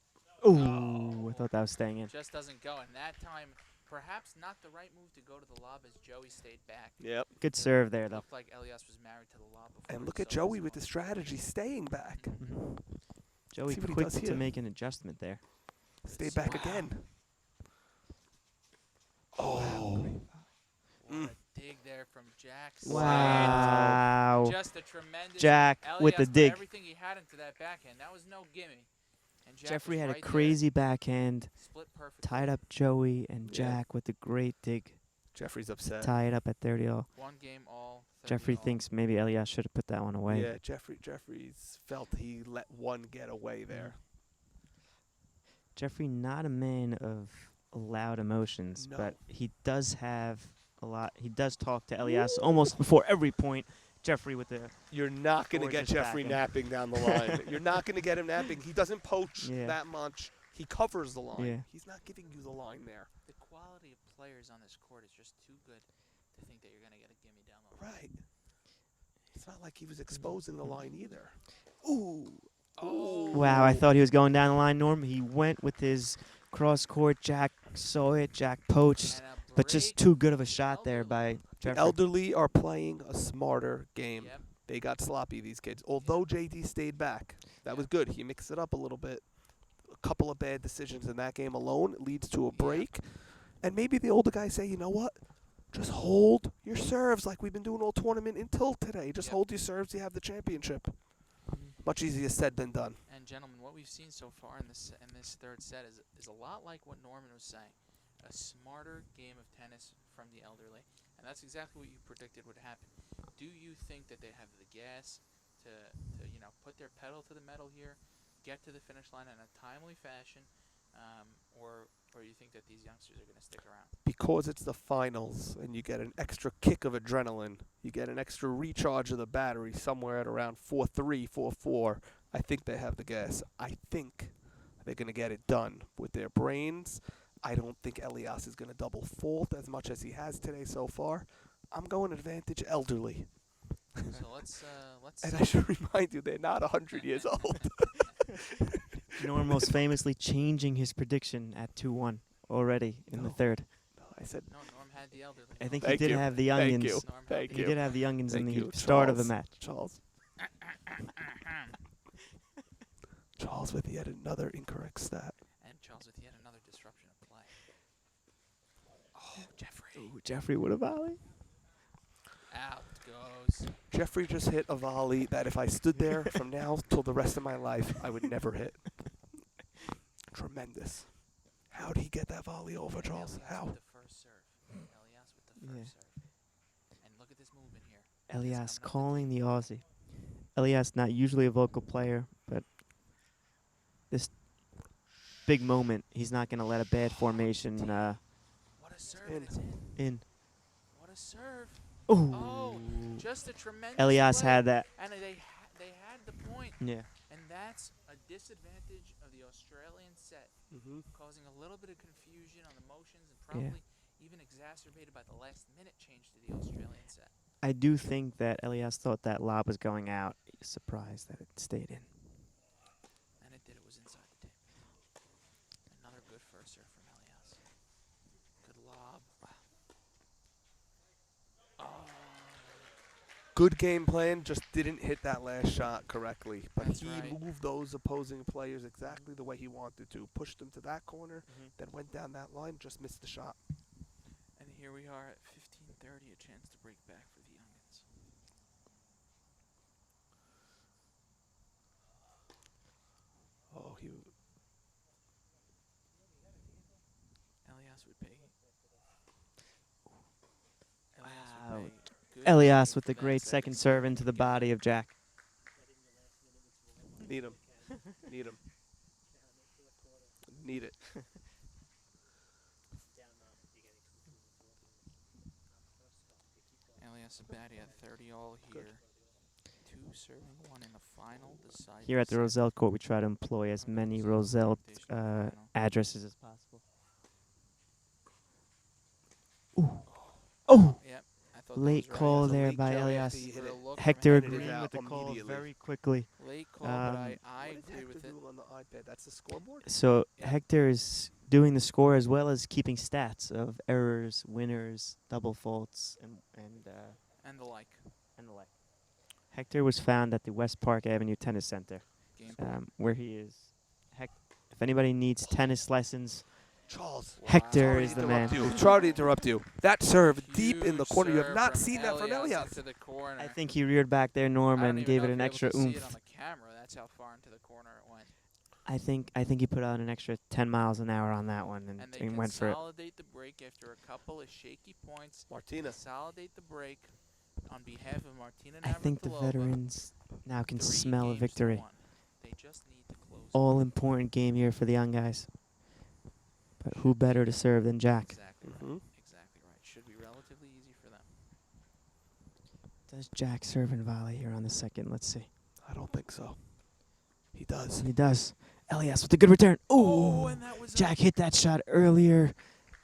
Ooh, I thought that was staying in. Just doesn't go. And that time, perhaps not the right move to go to the lob as Joey stayed back. Yep. Good serve there, It though. looked like Elias was married to the lob before. And he look at saw Joey this with the one. strategy, staying back. Mhm. Joey See what he quick does to here. make an adjustment there. Stay back Wow. again. Wow. Oh. What a dig there from Jack. Wow. Just a tremendous. Jack with the Elias put dig. everything he had into that backhand. That was no gimme. And Jack Jeffrey was had right a there, crazy backhand, split perfectly. tied up Joey, and Yeah. Jack with the great dig. Jeffrey's upset. Tie it up at 30 all. One game all. 30 Jeffrey all. thinks maybe Elias should have put that one away. Yeah, Jeffrey's felt he let one get away there. Jeffrey, not a man of loud emotions, No. but he does have a lot. He does talk to Elias almost before every point. Jeffrey with the You're not going to get Gorgeous Jeffrey backhand. napping down the line. You're not going to get him napping. He doesn't poach Yeah. that much. He covers the line. Yeah. He's not giving you the line there. The quality of players on this court is just too good to think that you're going to get a gimme down the line. Right. It's not like he was exposing the line either. Oh. wow. I thought he was going down the line, Norm. He went with his cross court. Jack saw it. Jack poached, And a but just break. too good of a shot there Elderly. by The Jeffrey. elderly are playing a smarter game. Yep. They got sloppy, these kids. Although JD stayed back, that was good. He mixed it up a little bit. A couple of bad decisions in that game alone leads to a break. And maybe the older guys say, you know what? Just hold your serves like we've been doing all tournament until today. Just Yep. hold your serves. You have the championship. Much easier said than done. And gentlemen, what we've seen so far in this third set is a lot like what Norman was saying. A smarter game of tennis from the elderly. And that's exactly what you predicted would happen. Do you think that they have the gas to put their pedal to the metal here, get to the finish line in a timely fashion, or you think that these youngsters are going to stick around? Because it's the finals and you get an extra kick of adrenaline, you get an extra recharge of the battery somewhere at around 4-3, 4-4. I think they have the gas. I think they're going to get it done with their brains. I don't think Elias is going to double fault as much as he has today so far. I'm going advantage elderly. So let's And see. I should remind you, they're not 100 years old. Norm most famously changing his prediction at 2-1 already in the No. third. I said, No, Norm had the elderly. I think Thank he did you. have the Thank onions. you. Norm had Thank the He you. did have the onions in Thank the you, start of the Charles. match. Charles with yet another incorrect stat. And Charles with yet another disruption of play. Oh, Jeffrey. Ooh, Jeffrey with a volley. Out goes. Jeffrey just hit a volley that if I stood there from now till the rest of my life, I would never hit. Tremendous. How did he get that volley over, Charles? Elias How? with the first serve. Elias with the Yeah. first serve. And look at this movement here. Elias coming up calling the Aussie. Elias not usually a vocal player, but this big moment, he's not going to let a bad formation What a serve. In. And it's in. in. What a serve. Ooh. Oh, just a tremendous Elias play. had that. And they had the point. Yeah. And that's a disadvantage of the Australian set, Mm-hmm. causing a little bit of confusion on the motions and probably even exacerbated by the last minute change to the Australian set. I do think that Elias thought that lob was going out. He's surprised that it stayed in. And it did. It was inside the table. Another good first serve from Elias. Good lob. Oh, Good game plan, just didn't hit that last shot correctly. But That's he right. moved those opposing players exactly the way he wanted to. Pushed them to that corner, then went down that line, just missed the shot. and here we are at 15:30, a chance to break back for the Youngins. Oh, he. Elias would pay. Elias Wow. would pay. Good Elias game with for the that great second serve into the body of Jack. Need him. Need him. Need it. Elias Abadi at 30 all Good. here. 2 serving 1 in the final. Decide Here at the Roseld court, we try to employ as many Roseld addresses as possible. Ooh. Late Right, call that's a there late by jump Elias. after you hit For a it. look from Hector Handed it Hector. agreeing out with the call immediately. very quickly. Late call, but I What is agree Hector with it. doing on the iPad? That's the scoreboard? So Yep. Hector is doing the score as well as keeping stats of errors, winners, double faults, and And the like. the like. Hector was found at the West Park Avenue Tennis Center, Game point. where he is. If anybody needs tennis lessons, Charles. Hector Sorry is to the interrupt man. you. Sorry to interrupt you. That serve deep in the Huge corner. You have serve not from seen that from Elias Elias. into the corner. I think he reared back there, I Norm, don't and even gave know it if an you're extra able to see it on oomph. the camera. That's how far into the corner it went. I think he put out an extra 10 miles an hour on that one And they and went for it. consolidate the break after a couple of shaky points. Martina. Consolidate the break on behalf of Martina I think the Navratilova. veterans now can 3 smell a games to victory. 1. They just need to close it. All important game here for the young guys. But who better to serve than Jack? Exactly Mhm. right. Exactly right. Should be relatively easy for them. Does Jack serve and volley here on the second? Let's see. I don't think so. He does. He does. Elias with a good return. Oh, Ooh, and that was Jack hit that shot earlier.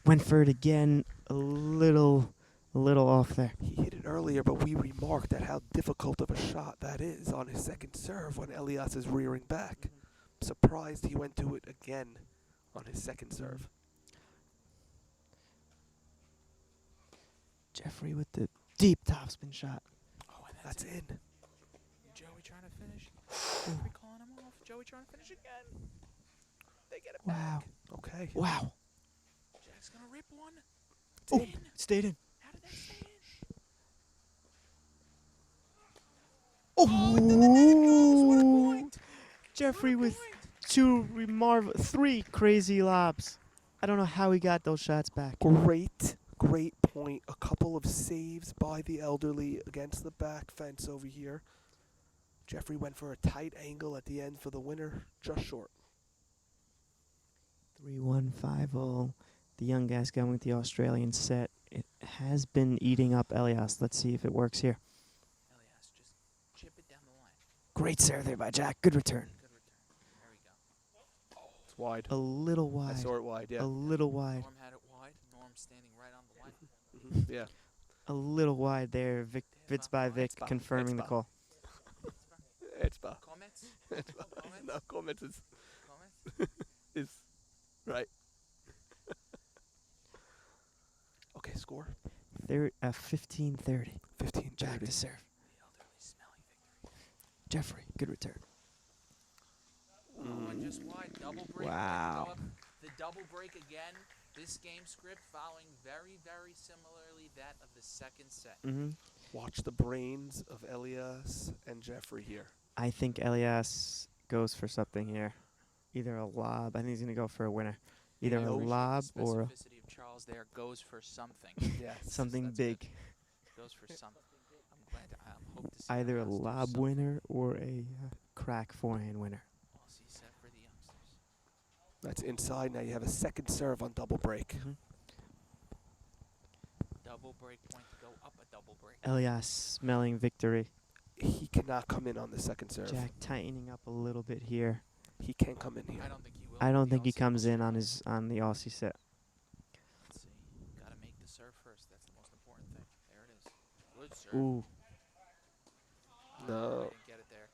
Went for it again. A little off there. He hit it earlier, but we remarked at how difficult of a shot that is on his second serve when Elias is rearing back. Surprised he went to it again on his second serve. Jeffrey with the deep topspin shot. Oh, and That's in. Joey trying to finish. Referee calling him off. Joey trying to finish again. They get it Wow. back. Okay. Wow. Jack's gonna rip one. It's Oh, in. it stayed in. How did that stay in? Oh, and then the net goes. What a point. Jeffrey What a with point. 3 crazy lobs. I don't know how he got those shots back. Great point. A couple of saves by the elderly against the back fence over here. Jeffrey went for a tight angle at the end for the winner, just short. 3-1-5-0. The young guys going with the Australian set. It has been eating up Elias. Let's see if it works here. Elias, just chip it down the line. Great serve there by Jack. Good return. Good return. There we go. It's wide. A little I wide. saw it wide, yeah. A little wide. Norm had it wide. Norm standing right on the line. Yeah. A little wide there. Vids by Vic It's fine. confirming the It's call. It's fine. Comments? Comments? No, comments Comments? is right. Okay, score. 15-30. 15 Jack to serve. The elderly smelly victory. Jeffrey, good return. Oh, and just wide. Double break. Wow. Go up. The double break again. This game script following very, very similarly that of the second set. Mm-hmm. Watch the brains of Elias and Jeffrey here. I think Elias goes for something here. Either a lob. I think he's going to go for a winner. Either a knows lob The or specificity of Charles there goes for something. Yes. something That's big. good. Goes for something. I'm glad. I hope to see Either a Elias do lob something. winner or a crack forehand winner. Aussie set for the youngsters. That's inside. Now you have a second serve on double break. Mm-hmm. Double break point to go up a double break. Elias smelling victory. He cannot come in on the second serve. Jack tightening up a little bit here. He can't come in here. I don't think he will. I don't with the think he Aussie comes in Australia. on the Aussie set. Let's see. Gotta make the serve first. That's the most important thing. There it is. Good serve. Ooh. No. I didn't get it there.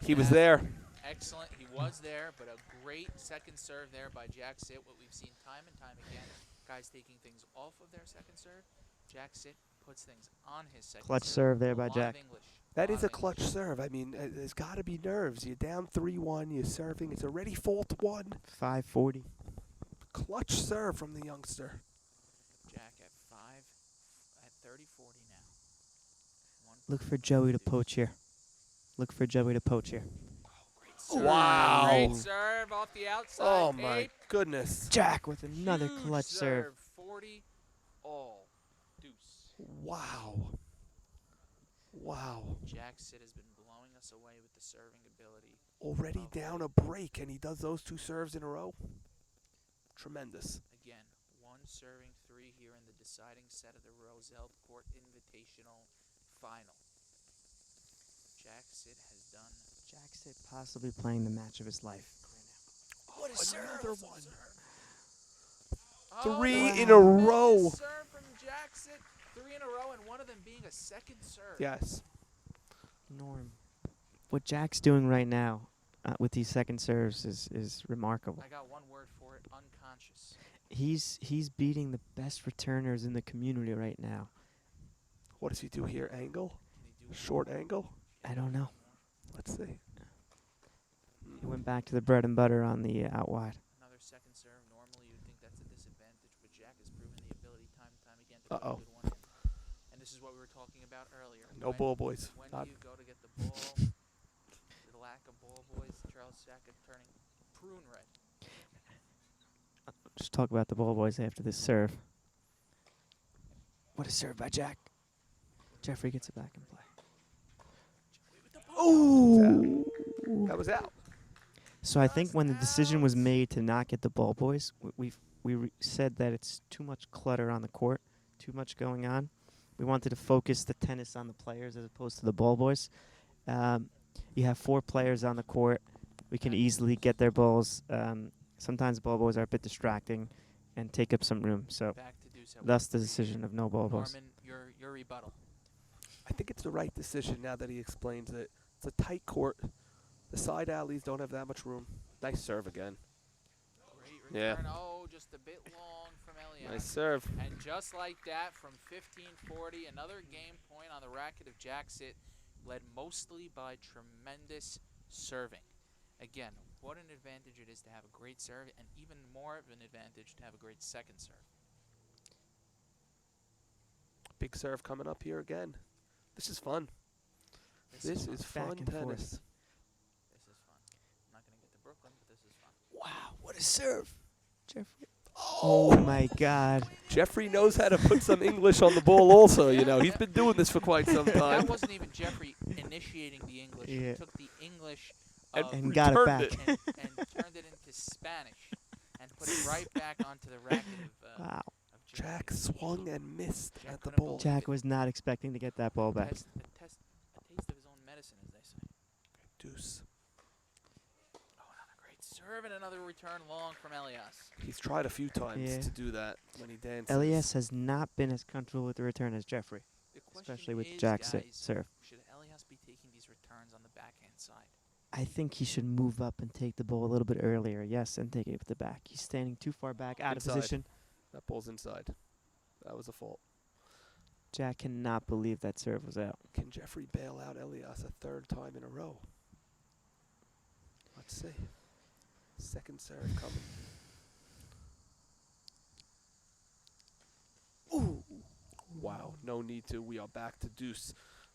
He was Yeah. there. Excellent. He was there, but a great second serve there by Jack Sit. What we've seen time and time again, guys taking things off of their second serve. Jack Sit puts things on his second Clutch serve. serve there A by lot Jack. of English. That lot is a of clutch English. serve. I mean, there's got to be nerves. You're down 3-1. You're serving. It's already 4-1. 540. Clutch serve from the youngster. Jack at 30-40 now. Look for Joey to poach here. Look for Joey to poach here. Serve. Wow. Great serve off the outside. Oh, my Ape. goodness. Jack with another Huge clutch serve. 40 all. Deuce. Wow. Wow. Jack Sit has been blowing us away with the serving ability. Already of down late. a break, and he does those 2 serves in a row. Tremendous. Again, one serving 3 here in the deciding set of the Roseld Court Invitational Final. Jack Sit has done. Jack Sit possibly playing the match of his life right What a another one. Oh, 3 that's in a a tremendous row. Serve from Jack Sit. 3 in in a row, and one of them being a second serve. Yes. Norm, what Jack's doing right now with these second serves is remarkable. I got one word for it: unconscious. He's beating the best returners in the community right now. What does he do here? Angle? Can he do Short one more? angle? I don't know. Let's see. He went back to the bread and butter on the out wide. Another second serve. Normally, you'd think that's a disadvantage, but Jack has proven the ability time and time again to put a good one in. And this is what we were talking about earlier. No ball boys. When Not do you go to get the ball? The lack of ball boys. Charles Sackett turning prune red. Just talk about the ball boys after this serve. What a serve by Jack. Jeffrey gets it back in play. Oh! That was out. So I think when the decision was made to not get the ball boys, we said that it's too much clutter on the court, too much going on. We wanted to focus the tennis on the players as opposed to the ball boys. You have 4 players on the court. We can easily get their balls. Sometimes ball boys are a bit distracting and take up some room. So Back to Deuce at thus the 1-3. decision of no ball boys. Norman, your rebuttal. I think it's the right decision now that he explains it. It's a tight court. The side alleys don't have that much room. Nice serve again. Great Yeah. return. Oh, just a bit long from Elias. Nice serve. And just like that, from 15-40, another game point on the racket of Jack-Sit, led mostly by tremendous serving. Again, what an advantage it is to have a great serve, and even more of an advantage to have a great second serve. Big serve coming up here again. This is fun. This is Back fun and forth. tennis. This is fun. I'm not going to get to Brooklyn, but this is fun. Wow, what a serve. Jeffrey. Oh, my God. Jeffrey knows how to put some English on the ball also, you know. He's been doing this for quite some time. That wasn't even Jeffrey initiating the English. Yeah. He took the English And got it returned back. and turned it into Spanish and put it right back onto the racket Wow. of Jeffrey. Jack swung and missed Jack at the couldn't ball. believe Jack was not expecting to get that ball back. A taste of his own medicine, as they say. Deuce. Oh, another great serve and another return long from Elias. He's tried a few times Yeah. to do that when he dances. Elias has not been as comfortable with the return as Jeffrey, The question especially with is, Jack's guys, serve. should Elias be taking these returns on the backhand side? I think he should move up and take the ball a little bit earlier, yes, and take it with the back. He's standing too far back, out Inside. of position. That ball's inside. That was a fault. Jack cannot believe that serve was out. Can Jeffrey bail out Elias a third time in a row? Let's see. Second serve coming. Ooh. Wow, no need to. We are back to deuce.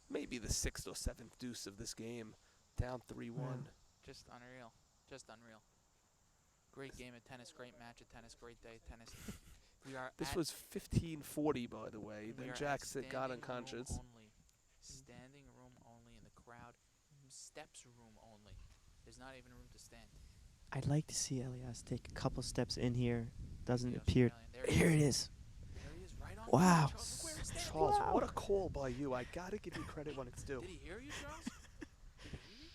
Maybe the 6th or 7th deuce of this game. Down 3-1. Just unreal. Just unreal. Great game of tennis, great match of tennis, great day of tennis. We are This at was 15:40, by the way. we Then are at Jackson got standing room unconscious. only. Standing room only in the crowd. Steps room only. There's not even room to stand. I'd like to see Elias take a couple steps in here. Doesn't The appear. Australian. There Here he it is. is. There he is, right on. Wow. Charles Square is standing. Charles, Wow. what a call by you. I got to give you credit when it's due. Did he hear you, Charles? Did he hear you?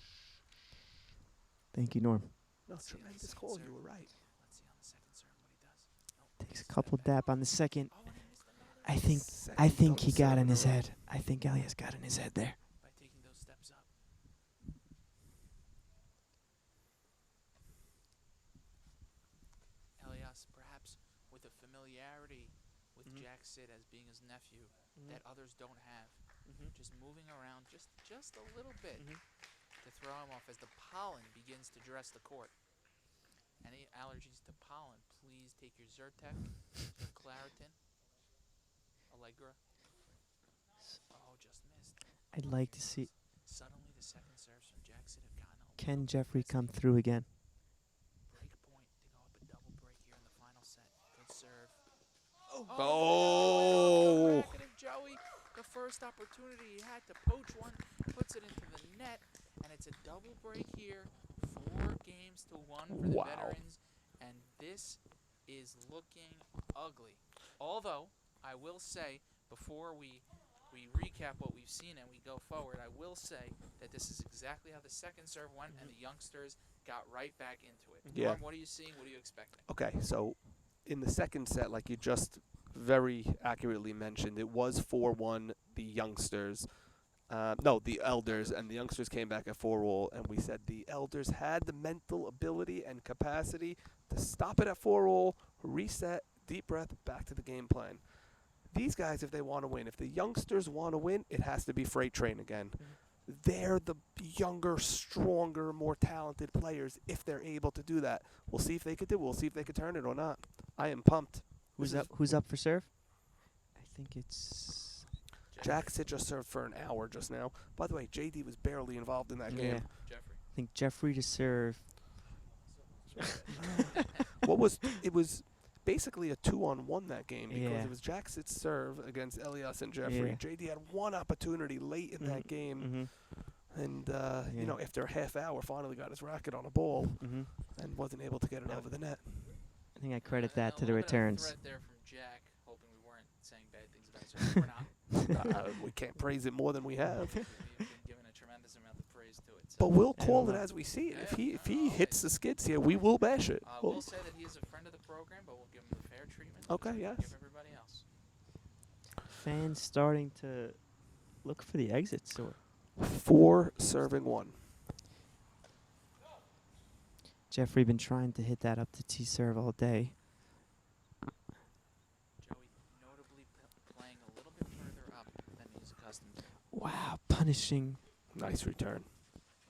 Thank you, Norm. No, Let's see on the tremendous second call. serve. You were right. Let's see on the second serve what he does. Nope, Takes a misses that couple back. dap on the second. Oh, and he missed another I think Second he double got serve in a his row. head. I think Elias got in his head there. by taking those steps up. Elias, perhaps with a familiarity with Mhm. Jack Sid as being his nephew that others don't have, just moving around just a little bit to throw him off as the pollen begins to dress the court. Any allergies to pollen, please take your Zyrtec, your Claritin, Allegra. Oh, just missed. I'd like to see. Suddenly the second serves from Jackson have gotten a Can little Jeffrey come aggressive. through again? Break point to go up a double break here in the final set. Good serve. Oh. Racket of Joey. The first opportunity he had to poach one, puts it into the net, and it's a double break here. 4-1 for the Wow. veterans, and this is looking ugly. Although I will say, before we recap what we've seen and we go forward, I will say that this is exactly how the second serve went, and the youngsters got right back into it. Yeah. Norm, what are you seeing? What are you expecting? Okay, so in the second set, like you just very accurately mentioned, it was 4-1 the youngsters. No, the elders, and the youngsters came back at 4-all, and we said the elders had the mental ability and capacity to stop it at 4-all, reset, deep breath, back to the game plan. These guys, if they want to win, if the youngsters want to win, it has to be freight train again. They're the younger, stronger, more talented players if they're able to do that. We'll see if they could do it. We'll see if they could turn it or not. I am pumped. Who's This up? Who's up for serve? I think it's Jack Sit just served for an hour just now. By the way, JD was barely involved in that yeah. game. Jeffrey. I think Jeffrey to serve. It was basically a 2-on-1 that game because Yeah. it was Jack Sit's serve against Elias and Jeffrey. Yeah. JD had one opportunity late in that game, and you know, after a half hour, finally got his racket on a ball and wasn't able to get it over the net. I think I credit And that a to the little bit of returns. threat there from Jack, hoping we weren't saying bad things about his We're not. We can't praise it more than we have. We've been given a tremendous amount of praise to it. So. But we'll And call it look. as we see it. Yeah, If he no, hits the skids here, we will bash it. We'll say that he is a friend of the program, but we'll give him the fair treatment. just Okay, like we yes. Give everybody else. Fans starting to look for the exits, or 4 serving 1. Jeffrey been trying to hit that up to T serve all day. Joey notably playing a little bit further up than he's accustomed to. Wow, punishing. Nice return.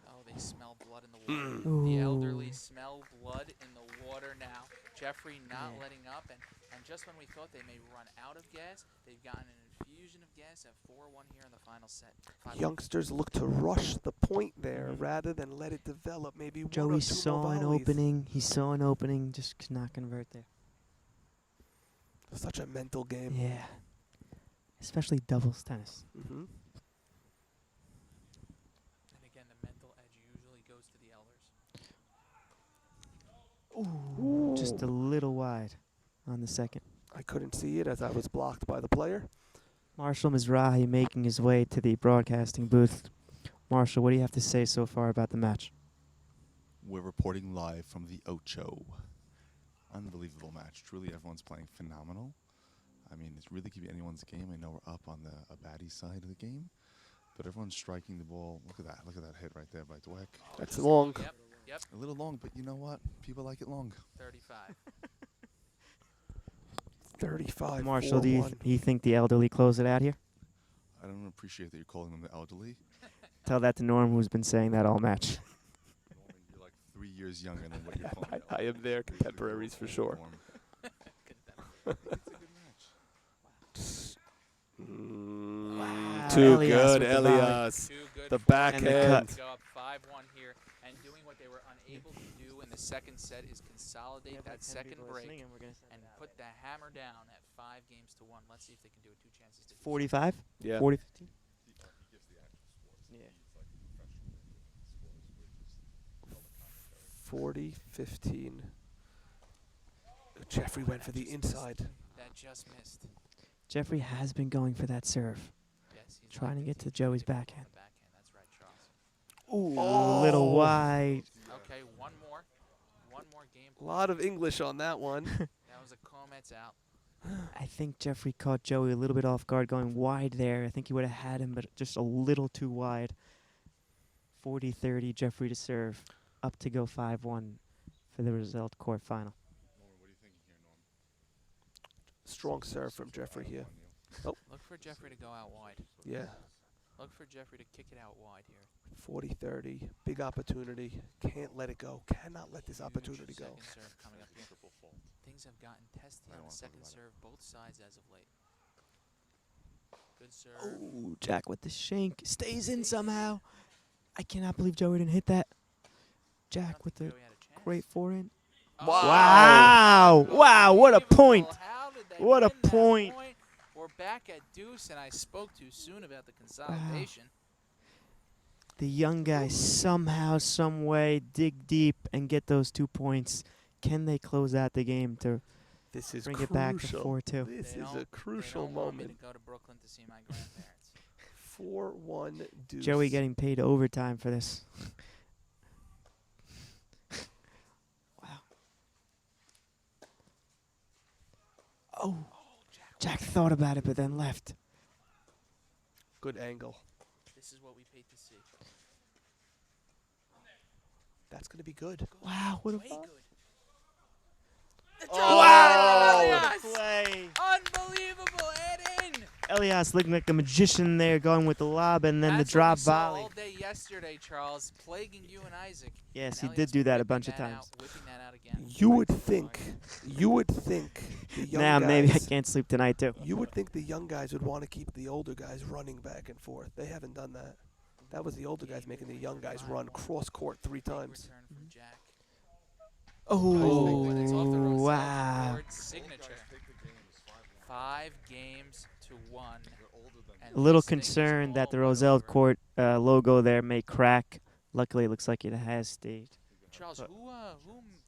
Oh, they smell blood in the water. Ooh. The elderly smell blood in the water now. Jeffrey not Yeah. letting up, and just when we thought they may run out of gas, they've gotten an infusion of gas at 4-1 here in the final set. 5-1. Youngsters look to rush the point there rather than let it develop. Maybe one or Joey two saw more an volleys. opening. He saw an opening, just could not convert there. Such a mental game. Yeah. Especially doubles tennis. Mm-hmm. And again, the mental edge usually goes to the elders. Ooh. Just a little wide on the second. I couldn't see it as I was blocked by the player. Marshall Mizrahi making his way to the broadcasting booth. Marshall, what do you have to say so far about the match? We're reporting live from the Ocho. Unbelievable match. Truly, everyone's playing phenomenal. I mean, it really could be anyone's game. I know we're up on the Abadi side of the game, but everyone's striking the ball. Look at that. Look at that hit right there by Dweck. That's long. Yep, A little long, but you know what? People like it long. 35. 35. Marshall, do you 4-1. you think the elderly close it out here? I don't appreciate that you're calling them the elderly. Tell that to Norm, who's been saying that all match. Normally, you're like 3 years younger than what you're calling the I am elderly. their Please do contemporaries for full sure. form. Good It's a good match. Wow. Too Elias good, with the volley. Elias. Too good The for backhand. them to go up 5-1 here, and doing what they were unable to do in the second set is consolidate that second break and put the hammer down at 5-1. Let's see if they can do it. 2 chances to do so. 45? Yeah. 40-15? He gives the actual scores. Yeah. He's like a professional. 40-15. Jeffrey went for the inside. That just missed. Jeffrey has been going for that serve. Yes, he's Trying to like get the to team Joey's to go on backhand. the backhand. That's right, Charles. Ooh, a little wide. Okay, one more. One more game. A lot of English on that one. That was a Comets out. I think Jeffrey caught Joey a little bit off guard going wide there. I think he would have had him, but just a little too wide. 40-30, Jeffrey to serve. Up to go 5-1 for the Roseld court final. Norm, what are you thinking here, Norm? Strong serve from Jeffrey here. Look for Jeffrey to go out wide. Yeah. Look for Jeffrey to kick it out wide here. 40-30. Big opportunity. Can't let it go. Cannot let this Huge opportunity go. Second serve coming up here. Triple fault. Things have gotten testy I on don't the wanna talk second about it. serve, both sides as of late. Good serve. Oh, Jack with the shank. Stays in somehow. I cannot believe Joey didn't hit that. I don't Jack with think the Joey had a chance. great forehand. Oh, Wow. Wow, what a unbelievable. point. How did they What a win that point. We're back at deuce, and I spoke too soon about the consolidation. The young guys somehow, some way, dig deep and get those 2 points. Can they close out the game to This is bring crucial. it back to 4-2? This They is don't- a crucial they don't want me moment. to go to Brooklyn to see my grandparents. 4-1 deuce. Joey getting paid overtime for this. Wow. Oh, Jack thought about it, but then left. Good angle. This is what we paid to see. That's going to be good. Wow, what a Way fun. good. Wow! Elias! Play. Unbelievable, and in. Elias looking like a magician there, going with the lob and then That's the drop what we saw volley. all day yesterday, Charles, plaguing you and Isaac. Yes, And he did Elias do that a whipping bunch of that out, times. whipping that out again. You Right would to the think, the young Now guys, maybe I can't sleep tonight too. you would think the young guys would want to keep the older guys running back and forth. They haven't done that. That was the older guys making the young guys run cross court 3 Big times. return from Jack. Oh, It's off the Roseld wow. board signature. 5 games to 1. And A little this thing is concerned that all the but Roseld over. court logo there may crack. Luckily, it looks like it has stayed. Charles, who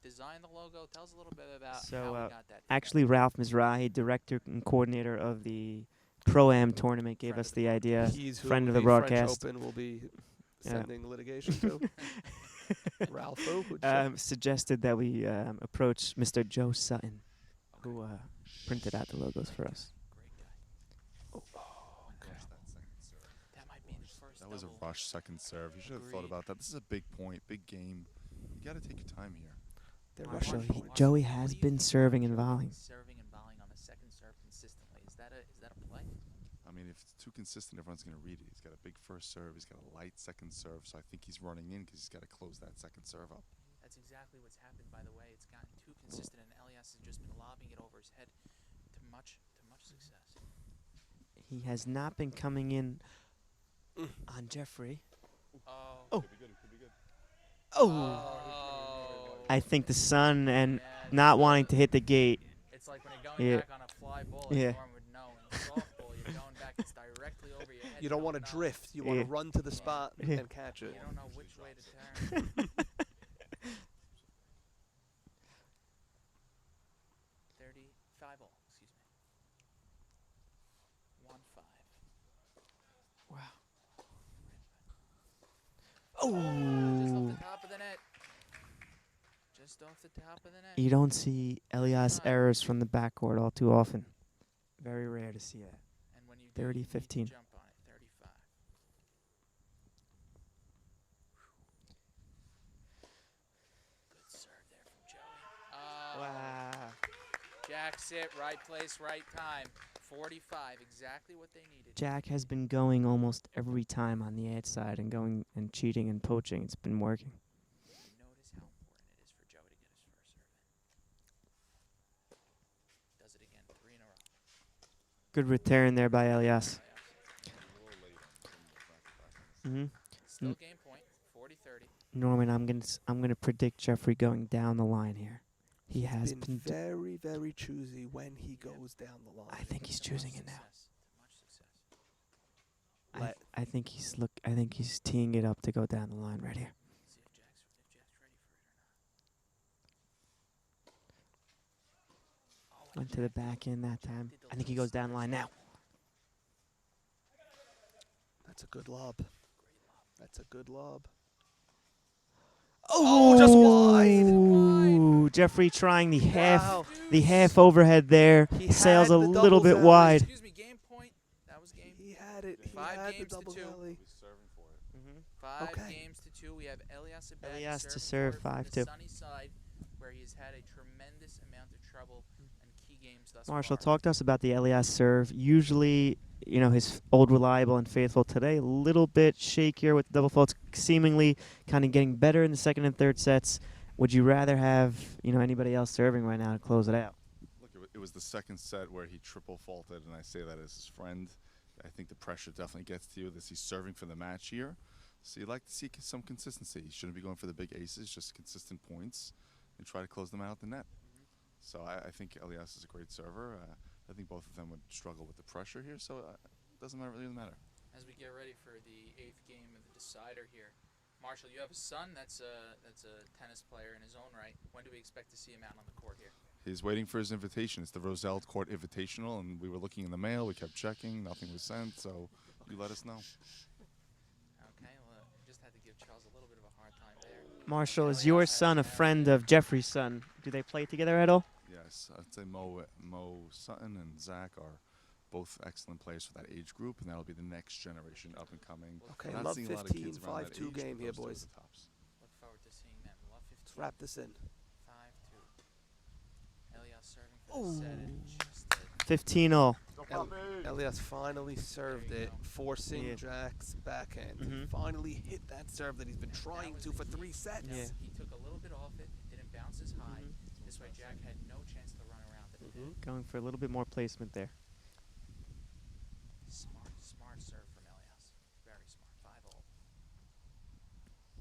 designed the logo? Tell us a little bit about So, how we got that. together. Actually, Ralph Mizrahi, director and coordinator of the Pro-Am tournament, gave Friend us of the the idea. He's who friend of the French broadcast. Open will be Yeah. sending litigation to. Ralph, who'd you say? Suggested that we approach Mr. Joe Sutton, who printed out the logos for us. Great guy. That might be his first That was a double. rush second serve. You should have thought Agreed. about that. This is a big point, big game. You got to take your time here. They're Marshall, rushing he- points. Joey What has do you been think serving about and Joey volleying. Serving and volleying on the second serve consistently. Is that a play? I mean, if it's too consistent, everyone's going to read it. He's got a big first serve. He's got a light second serve. So I think he's running in because he's got to close that second serve up. That's exactly what's happened, by the way. It's gotten too consistent, and Elias has just been lobbing it over his head to much success. He has not been coming in on Jeffrey. Oh. Oh. Could be good. It could be good. Oh! I think the sun and Yeah, not it's wanting to hit the gate. It's like when you're going Yeah. back on a fly ball, as Yeah. Norm would know. In softball, you're going back, it's directly over your head. You don't want to know. drift. You want Yeah. to run to the spot Yeah. and catch it. You don't know which way to turn. 35 all, excuse me. 1-5. Just off Oh! the top of the net. Just off the top of the net. You don't see Elias Time. errors from the backcourt all too often. Very rare to see that. And when you do, 30, you need to 15. jump on it. 35. Good serve there from Joey. Oh. Wow. Jack sit, right place, right time. 45, exactly what they needed. Jack has been going almost every time on the ad side and going and cheating and poaching. It's been working. Notice how important it is for Joey to get his first serve in. Does it again, 3 in a row. Good return there by Elias. hmm Still Mm. game point, 40-30. Norman, I'm gonna predict Jeffrey going down the line here. He has Been been. very, very choosy when he goes down the line. I think he's To much choosing it now. success, to much success. Let- I think he's I think he's teeing it up to go down the line right here. See if Jack's ready for it or not. Oh, and Went to the Jack back end that time. did the I think he little goes down the line now. That's a good lob. great lob. That's a good lob. Oh, just wide. Ooh, Jeffrey trying the Wow. half overhead there. He Sails had a the little double bit volley. wide. Excuse me, game point. That was game. He had it. He 5 had the games to double 2. volley. He's serving for it. 5 Okay. games to 2. We have Elias Abadi Elias to serving serve, forward from 5-2. the sunny side, where he has had a tremendous amount of trouble and key games thus Marshall, far. talk to us about the Elias serve. Usually, his old reliable and faithful. Today, a little bit shakier with the double faults, seemingly kind of getting better in the second and third sets. Would you rather have, anybody else serving right now to close it out? Look, it was the second set where he triple faulted, and I say that as his friend. I think the pressure definitely gets to you. This he's serving for the match here, so you'd like to see some consistency. You shouldn't be going for the big aces, just consistent points, and try to close them out the net. So I think Elias is a great server. I think both of them would struggle with the pressure here, so it doesn't really matter. As we get ready for the 8th game of the decider here, Marshall, you have a son that's a tennis player in his own right. When do we expect to see him out on the court here? He's waiting for his invitation. It's the Roseld Court Invitational, and we were looking in the mail. We kept checking. Nothing was sent, so you let us know. Okay, well, just had to give Charles a little bit of a hard time there. Marshall, is Elias your has son a married- friend of Jeffrey's son? Do they play together at all? Yes, I'd say Mo Sutton and Zach are both excellent players for that age group, and that'll be the next generation up and coming. Okay, Not love seeing a lot of 15, kids around that 5-2 age, game but here, those two are boys. the tops. Look forward to seeing them. Love 15. Let's wrap this in. 5-2. Elias serving for the set and just 15-0. Elias finally served There you it, go. forcing Yeah. Jack's backhand. He Mhm. finally hit that serve that he's been trying to for 3 sets. Yeah. He took a little bit off it. It didn't bounce as high. Mhm. This way, Jack had no chance to run around it. Mhm. Going for a little bit more placement there. Smart serve from Elias. Very smart. 5-0.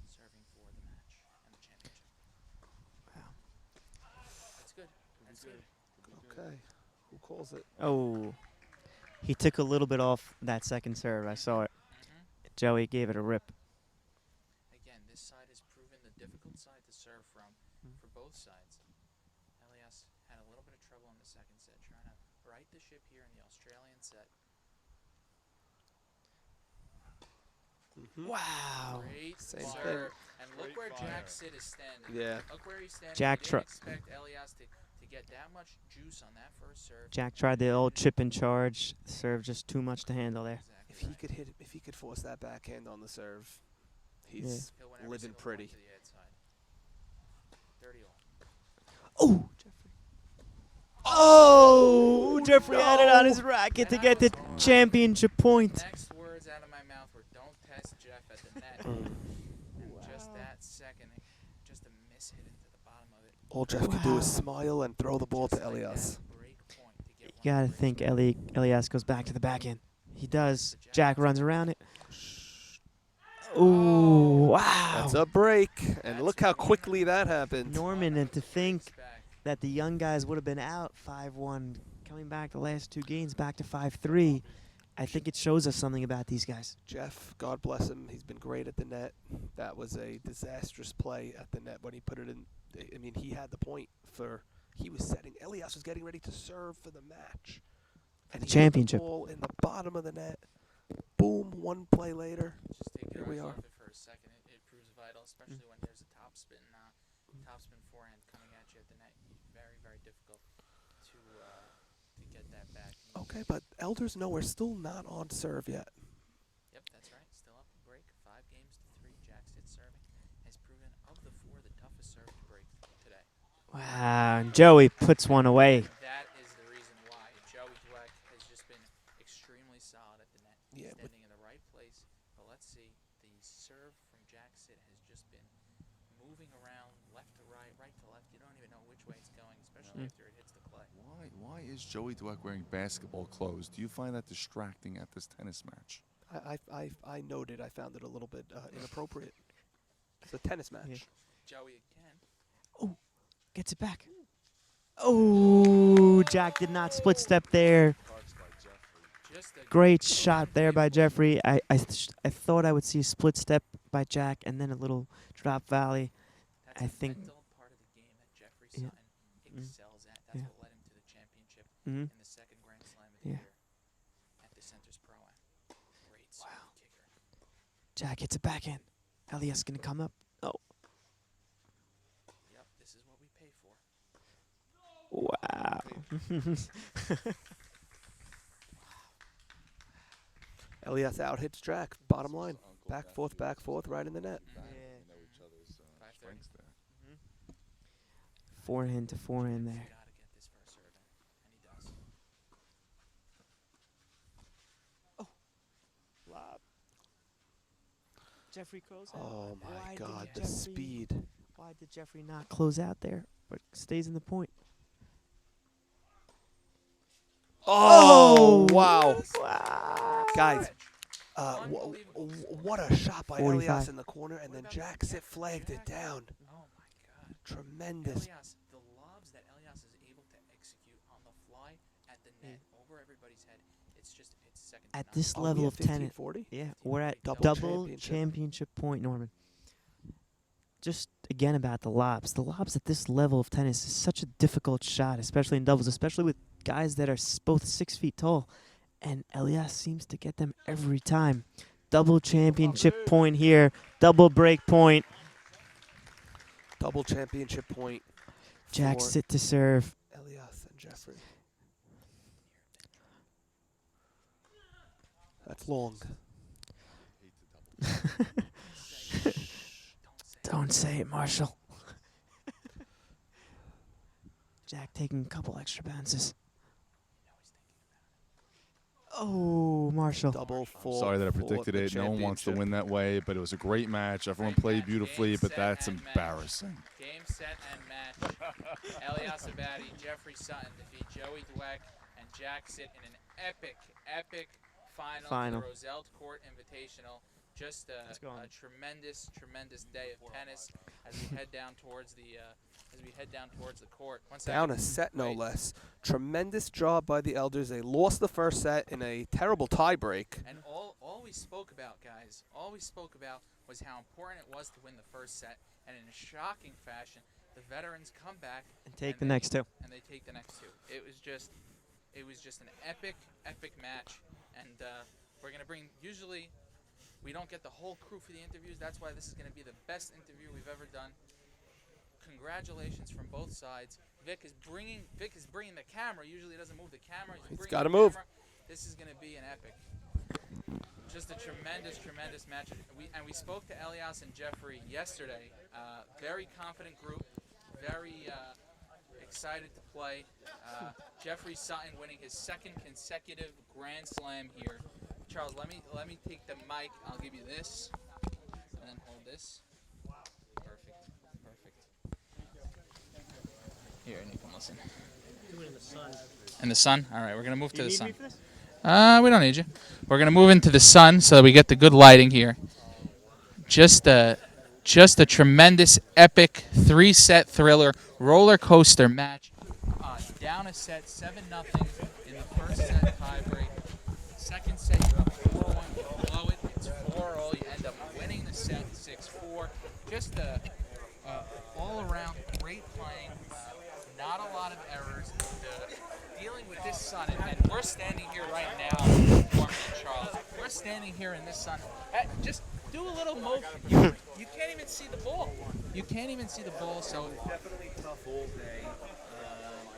Serving for the match and the championship. Wow. That's good. That's good. Okay, who calls it? Oh. He took a little bit off that second serve. I saw it. Joey gave it a rip. Again, this side has proven the difficult side to serve from for both sides. Elias had a little bit of trouble in the second set, trying to right the ship here in the Australian set. Mhm. Wow. Great Same serve. thing. And look where Jack Sid is standing. Yeah. Look where he's standing. Jack He tr- didn't expect Elias to get that much juice on that first serve. Jack tried the old chip and charge. Serve just too much to handle there. Exactly If he right. could hit, if he could force that backhand on the serve, he's He'll win every living single point pretty. to the ad side. 30-all. Oh, Jeffrey. Oh, Jeffrey had it on his racket to And I get the was wrong. championship point. Next words out of my mouth were, "Don't test Jeff at the net." And just that second, just a miss hit into the bottom of it. All Jeff could do is Wow. smile and throw the ball to Just like that Elias. break point to get You one gotta break. think Elias goes back to the backhand. He does. Jack runs around it. Ooh, wow. That's a break, and That's look how what we quickly that happened. Norman, and to think Breaks back. that the young guys would have been out 5-1, coming back the last two games back to 5-3. I think it shows us something about these guys. Jeff, God bless him, he's been great at the net. That was a disastrous play at the net when he put it in. I mean, he had the point for. He was setting. Elias was getting ready to serve for the match, and The he championship. hit the ball in the bottom of the net. Boom! One play later. Just take Here your we eyes are. off it for a second. It proves vital, especially when there's a topspin forehand coming at you at the net. Very, very difficult to get that back. Okay, but Elders know we're still not on serve yet. Yep, that's right. Still up a break. 5 games to 3. Jack Sid serving has proven of the 4 the toughest serve to break today. Wow, and Joey puts one away. That is the reason why Joey Dweck has just been extremely solid at the net. Yeah, but- Standing in the right place. But let's see. The serve from Jack Sid has just been moving around left to right, right to left. You don't even know which way it's going, especially after it hits the clay. Why is Joey Dweck wearing basketball clothes? Do you find that distracting at this tennis match? I noted. I found it a little bit inappropriate. It's a tennis match. Yeah. Joey again. Gets it back. Oh, Jack did not split step there. Just a Great shot there by Jeffrey. I thought I would see a split step by Jack and then a little drop volley. That's I a think- mental part of the game that Jeffrey Yeah. Sutton excels at. That's Yeah. what led him to the championship Mhm. in the second Grand Slam of the Yeah. year at the Centers Pro-Am. Great serve Wow. kicker. Jack hits a backhand. Elias gonna come up. Oh, Yep, this is what we pay for. wow. Elias out hits Jack. Bottom line. Back forth, right in the net. We know each other's 5:30. strengths there. Forehand to forehand He's there. got to get this first serve in, and he does. Jeffrey close Oh my Why did God, the Jeffrey- speed. Why did Jeffrey not close out there, but stays in the point? Oh, wow. Wow. Guys, Unbelievable what a shot by 45. Elias in the corner, and What then about Jack the Sit Jack- flagged it Jack? down. Oh my God. Tremendous. Elias, the lobs that Elias is able to execute on the fly at the net over everybody's head, it's second to At none. this Are we level at of tennis, 1540? yeah, we're at Double double championship. championship point, Norman. Just again about the lobs. The lobs at this level of tennis is such a difficult shot, especially in doubles, especially with guys that are both 6 feet tall. And Elias seems to get them every time. Double championship point here. Double break point. Double championship point. Jack for Sit to serve. Elias. Jeffrey. That's long. Don't say it, Marshall. Jack taking a couple extra bounces. Oh, Marshall. Double full. Sorry that I for predicted the it. No one wants to championship. win that way, but it was a great match. Everyone Great played match. beautifully, Game, but set, that's and match. embarrassing. Game, set, and match. Elias Abadi, Jeffrey Sutton defeat Joey Dweck and Jack Sit in an epic final. Final. For the Roseld Court Invitational. Just Let's go on. a tremendous day of tennis as we head down towards the court. One second. Down a set, no Wait. less. Tremendous job by the Elders. They lost the first set in a terrible tiebreak. And all we spoke about, guys, was how important it was to win the first set. And in a shocking fashion, the veterans come back And take and the they- next two. and they take the next two. It was just an epic match. And we're gonna bring. Usually, we don't get the whole crew for the interviews. That's why this is gonna be the best interview we've ever done. Congratulations from both sides. Vic is bringing the camera. Usually he doesn't move the camera. He's bringing gotta the move. camera. This is gonna be an epic. Just a tremendous match. We spoke to Elias and Jeffrey yesterday. Very confident group. Very excited to play. Jeffrey Sutton winning his second consecutive Grand Slam here. Charles, let me take the mic. I'll give you this, and then hold this. Perfect. Here, and you can listen. Do it in the sun. In the sun? All right, we're going to move to the need sun. me for this? We don't need you. We're going to move into the sun so that we get the good lighting here. Just a tremendous, epic, 3-set thriller, roller coaster match. Down a set, 7-0 in the first set tiebreak. Second set, you're up 4-1. You blow it, it's 4-0. You end up winning the set 6-4. Just a all-around great playing. Not a lot of errors. Dealing with this sun, and we're standing here right now, Norman and Charles. We're standing here in this sun. Just do a little motion. You can't even see the ball. So Definitely tough all day.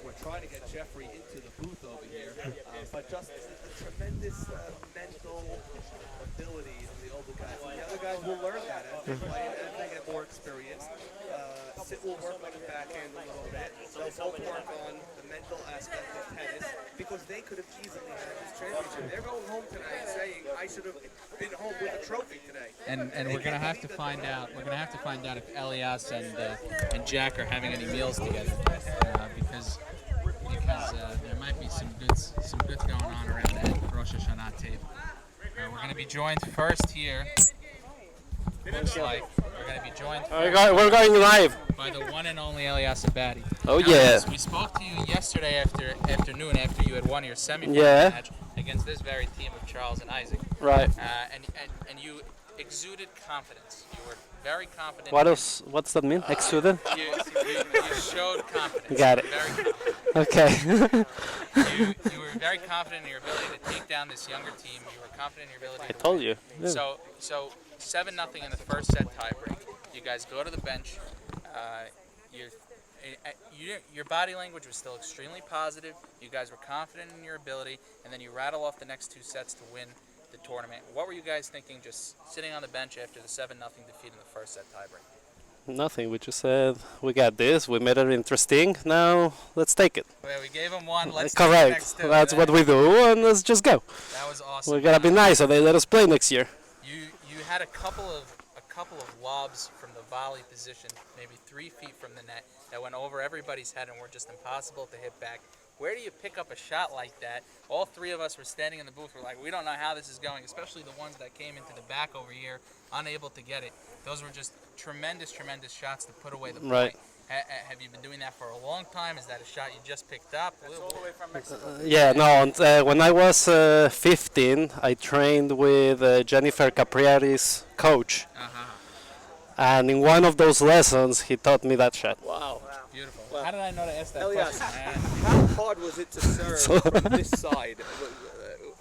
We're trying to get Jeffrey into the booth over here, but just a tremendous mental ability of the older guys. And the other guys will learn that as they play and as they get more experience. Sid will work on the backhand a little bit. They'll both work on the mental aspect of tennis because they could have easily had this championship. They're going home tonight saying, I should have been home with a trophy today. and we're gonna have to find out. We're gonna have to find out if Elias and Jack are having any meals together, because there might be some goods going on around that Rosh Hashanah table. We're gonna be joined first here. Looks like we're gonna be joined We're going live. by the one and only Elias Abadi. Oh Elias, we spoke to you yesterday afternoon after you had won your semifinal Yeah. match against this very team of Charles and Isaac. Right. And you exuded confidence. You were very confident. What's that mean? Exuded? You showed confidence. Got it. You were very confident. Okay. You were very confident in your ability to take down this younger team. You were confident in your ability I to told win. you. Yeah. So 7-0 in the first set tiebreak. You guys go to the bench. Your body language was still extremely positive. You guys were confident in your ability, and then you rattle off the next two sets to win the tournament. What were you guys thinking just sitting on the bench after the 7-0 defeat in the first set tiebreak? Nothing. We just said we got this. We made it interesting. Now let's take it. Well, we gave them one. Let's take the Correct. next two. That's what we do, and let's just go. That was awesome. We gotta be nice, so they let us play next year. You had a couple of lobs from the volley position, maybe 3 feet from the net, that went over everybody's head and were just impossible to hit back. Where do you pick up a shot like that? All three of us were standing in the booth. We're like, we don't know how this is going, especially the ones that came into the back over here, unable to get it. Those were just tremendous shots to put away the point. Right. Have you been doing that for a long time? Is that a shot you just picked up? From Mexico. Yeah, no. And, when I was 15, I trained with Jennifer Capriari's coach, and in one of those lessons, he taught me that shot. Wow. Beautiful. Well, How did I know to ask that Elias, question? how hard was it to serve from this side?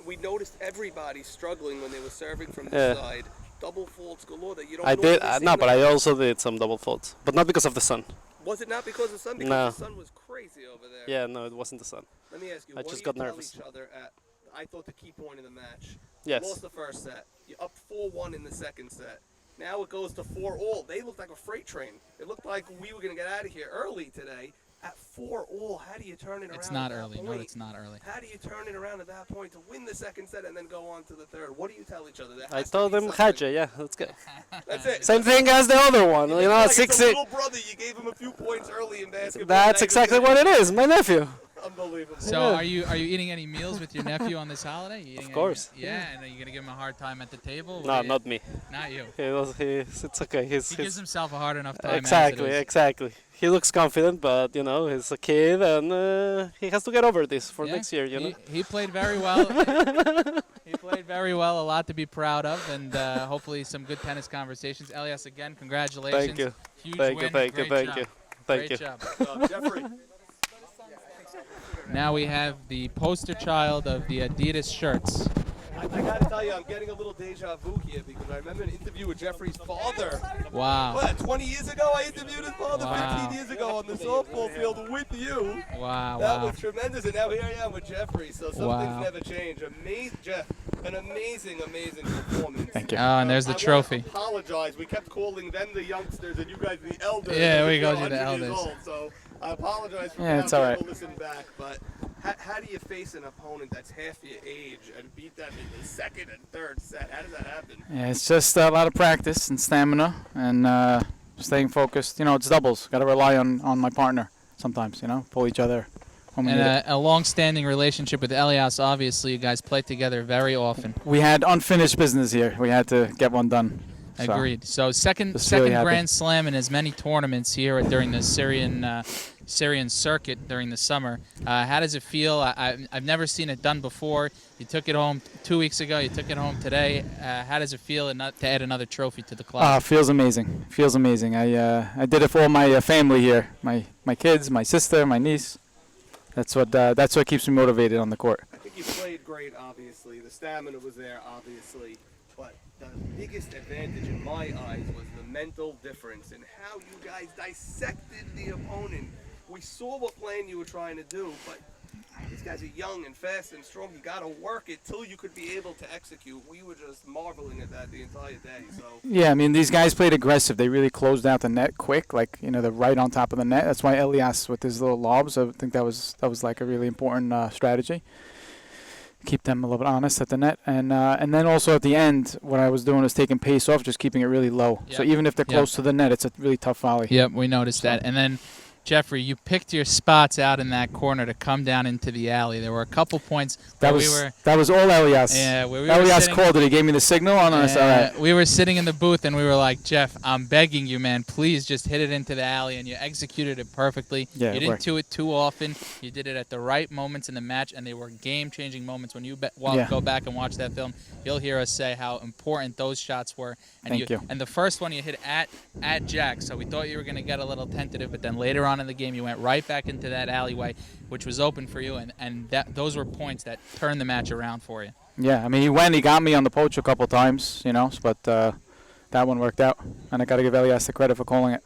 We noticed everybody struggling when they were serving from this Yeah. side. Double faults galore that you don't I did, normally see no, in but the- I also did some double faults, but not because of the sun. Was it not because of the sun? Because No. the sun was crazy over there. Yeah, no, it wasn't the sun. Let me ask you, I what just do you got tell nervous. each other at, I thought, the key point in the match? Yes. Lost the first set. You're up 4-1 in the second set. Now it goes to 4-all. They looked like a freight train. It looked like we were going to get out of here early today. At 4-all, how do you turn it around? It's not at that early. No, point? it's not early. How do you turn it around at that point to win the second set and then go on to the third? What do you tell each other? There I has to told be him something. Haja, yeah, that's good. That's it. Same thing as the other one, It's you know, like 6 it's a little brother. You gave him a few points early in basketball. That's exactly what it is, my nephew. Unbelievable. So Yeah. are you eating any meals with your nephew on this holiday? You eating Of any course. yeah, and are you gonna give him a hard time at the table? What No, are you- not me. Not you. It's okay. He gives himself a hard enough time. Exactly, As it is. exactly. He looks confident, but you know, he's a kid, and he has to get over this for Yeah, next year. You know. He played very well. He played very well. A lot to be proud of, and hopefully some good tennis conversations. Elias, again, congratulations. Thank you. Huge Thank win. you. Thank you. Great Thank job. you. Thank Great you. job. Jeffrey. Now we have the poster child of the Adidas shirts. I gotta tell you, I'm getting a little deja vu here because I remember an interview with Jeffrey's father. Wow. What, 20 years ago I interviewed his father, Wow. 15 years ago on the softball field with you. Wow. That Wow. was tremendous, and now here I am with Jeffrey, so some Wow. things never change. Amazing, Jeff, an amazing performance. Thank you. Oh, and there's the I trophy. I apologize. We kept calling them the youngsters and you guys the elders. Yeah, we You're called you the 100 years elders. old, so I apologize for Yeah, not it's all being right. able to listen back, but how do you face an opponent that's half your age and beat them in the second and third set? How does that happen? Yeah, it's just a lot of practice and stamina and staying focused. You know, it's doubles. Got to rely on my partner sometimes, you know, pull each other when we And need it. a long-standing relationship with Elias. Obviously, you guys play together very often. We had unfinished business here. We had to get one done. So, Agreed. So second Just really happy. Grand Slam in as many tournaments here during the Syrian circuit during the summer. How does it feel? I've never seen it done before. You took it home 2 weeks ago. You took it home today. How does it feel to add another trophy to the club? Feels amazing. Feels amazing. I did it for all my family here. My kids, my sister, my niece. That's what keeps me motivated on the court. I think you played great, obviously. The stamina was there, obviously. But the biggest advantage in my eyes was the mental difference and how you guys dissected the opponent. We saw what plan you were trying to do, but these guys are young and fast and strong. You got to work it till you could be able to execute. We were just marveling at that the entire day. So Yeah, I mean, these guys played aggressive. They really closed out the net quick, like, you know, they're right on top of the net. That's why Elias with his little lobs, I think that was like a really important strategy. Keep them a little bit honest at the net. And then also at the end, what I was doing was taking pace off, just keeping it really low. So Yep. even if they're Yep. close to the net, it's a really tough volley. Yep, we noticed that. And then, Jeffrey, you picked your spots out in that corner to come down into the alley. There were a couple points where That was all Elias. where we were Elias sitting, called it. He gave me the signal, and I said, all right. we were sitting in the booth and we were like, Jeff, I'm begging you, man, please just hit it into the alley, and you executed it perfectly. Yeah, you it didn't worked. do it too often. You did it at the right moments in the match, and they were game-changing moments. When you Yeah. go back and watch that film, you'll hear us say how important those shots were. And Thank you. And the first one you hit at Jack, so we thought you were going to get a little tentative, but then later on in the game you went right back into that alleyway, which was open for you, and those were points that turned the match around for you. Yeah, I mean, he got me on the poach a couple times, you know, but that one worked out. And I got to give Elias the credit for calling it.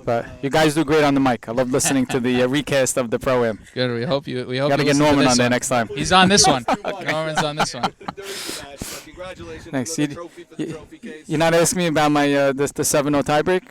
But you guys do great on the mic. I love listening to the recast of the Pro-Am. Good. We hope you Got to get listen Norman this on there one. next time. He's on this one. Norman's on this one. during the match, but congratulations. Thanks. Another trophy for the You- trophy case. You're not asking me about my the 7-0 tiebreak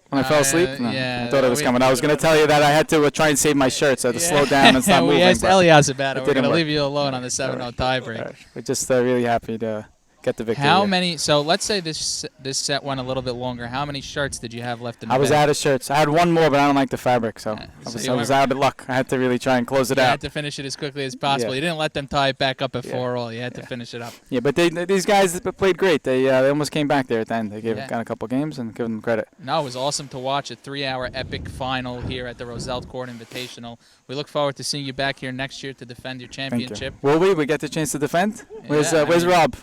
when I fell asleep? No, yeah, I thought it was coming. I was going to tell you that I had to try and save my shirts. I had to slow down and stop we moving. asked but Elias about it. it We're going didn't to work. leave you alone on the 7-0 tiebreak. all right. We're just really happy to get the victory. How here. many? So let's say this set went a little bit longer. How many shirts did you have left in the I was bag? out of shirts. I had one more, but I don't like the fabric, so Yeah, so I you was went- out of luck. I had to really try and close it You out. had to finish it as quickly as possible. Yeah. You didn't let them tie it back up at Yeah. 4-all. You had to finish it up. Yeah, but these guys played great. They almost came back there at the end. They Yeah. got a couple games and give them credit. No, it was awesome to watch a 3-hour epic final here at the Roseld Court Invitational. We look forward to seeing you back here next year to defend your Thank championship. you. Will we get the chance to defend? Where's Yeah, I Where's mean- Rob?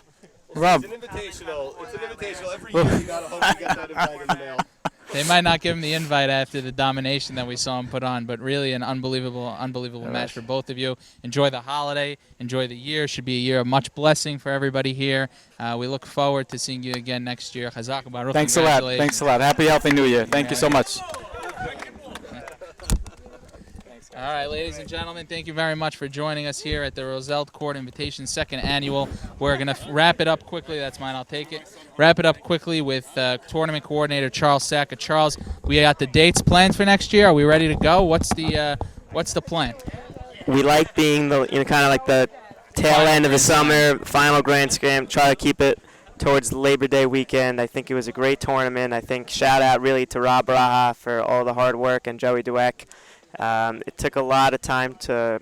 Rob. It's an invitational. It's an invitational. Every year you gotta hope you get that invite in the mail. They might not give him the invite after the domination that we saw him put on, but really an unbelievable match for both of you. Enjoy the holiday. Enjoy the year. Should be a year of much blessing for everybody here. We look forward to seeing you again next year. Chazak Baruch. Thanks a lot. Congratulations. Thanks a lot. Happy, healthy New Year. Thank you so much. Thank you. All right, ladies and gentlemen, thank you very much for joining us here at the Roseld Court Invitation 2nd Annual. We're going to wrap it up quickly. That's mine. I'll take it. Wrap it up quickly with tournament coordinator Charles Sacca. Charles, we got the dates planned for next year. Are we ready to go? What's the plan? We like being the kind of like the tail end of the summer, final Grand Slam. Try to keep it towards Labor Day weekend. I think it was a great tournament. I think shout out really to Rob Braha for all the hard work and Joey Dweck. It took a lot of time to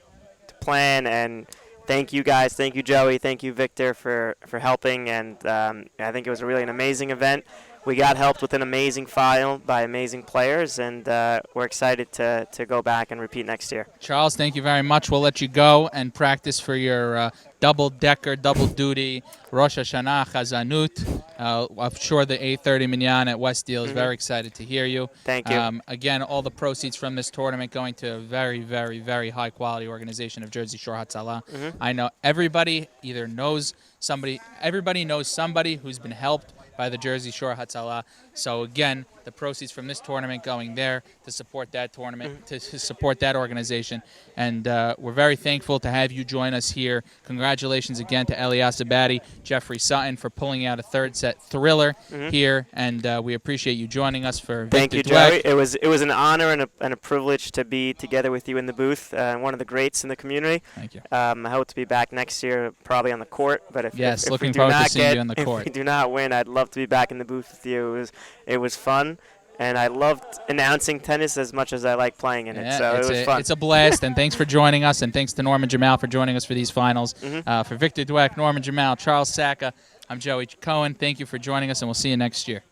plan, and thank you guys. Thank you, Joey. Thank you, Victor, for helping. And I think it was really an amazing event. We got helped with an amazing file by amazing players, and we're excited to go back and repeat next year. Charles, thank you very much. We'll let you go and practice for your double-decker, double-duty Rosh Hashanah Chazanut. I'm sure the 8:30 Minyan at Westfield is very excited to hear you. Thank you. Again, all the proceeds from this tournament going to a very, very, very high-quality organization of Jersey Shore Hatzalah. I know everybody either knows somebody. Everybody knows somebody who's been helped by the Jersey Shore Hatzalah. So again, the proceeds from this tournament going there to support that tournament, to support that organization. And we're very thankful to have you join us here. Congratulations again to Elias Abadi, Jeffrey Sutton for pulling out a third set thriller here. And we appreciate you joining us for Thank Victor you, Dweck. Joey. It was an honor and a privilege to be together with you in the booth. One of the greats in the community. Thank you. I hope to be back next year, probably on the court. But if Yes, if looking we do forward to not seeing you on the if court. we do not win, I'd love to be back in the booth with you. It was fun. And I loved announcing tennis as much as I like playing in it. So it was fun. It's a blast, and thanks for joining us, and thanks to Norman Jamal for joining us for these finals. For Victor Dweck, Norman Jamal, Charles Sacca, I'm Joey Cohen. Thank you for joining us, and we'll see you next year.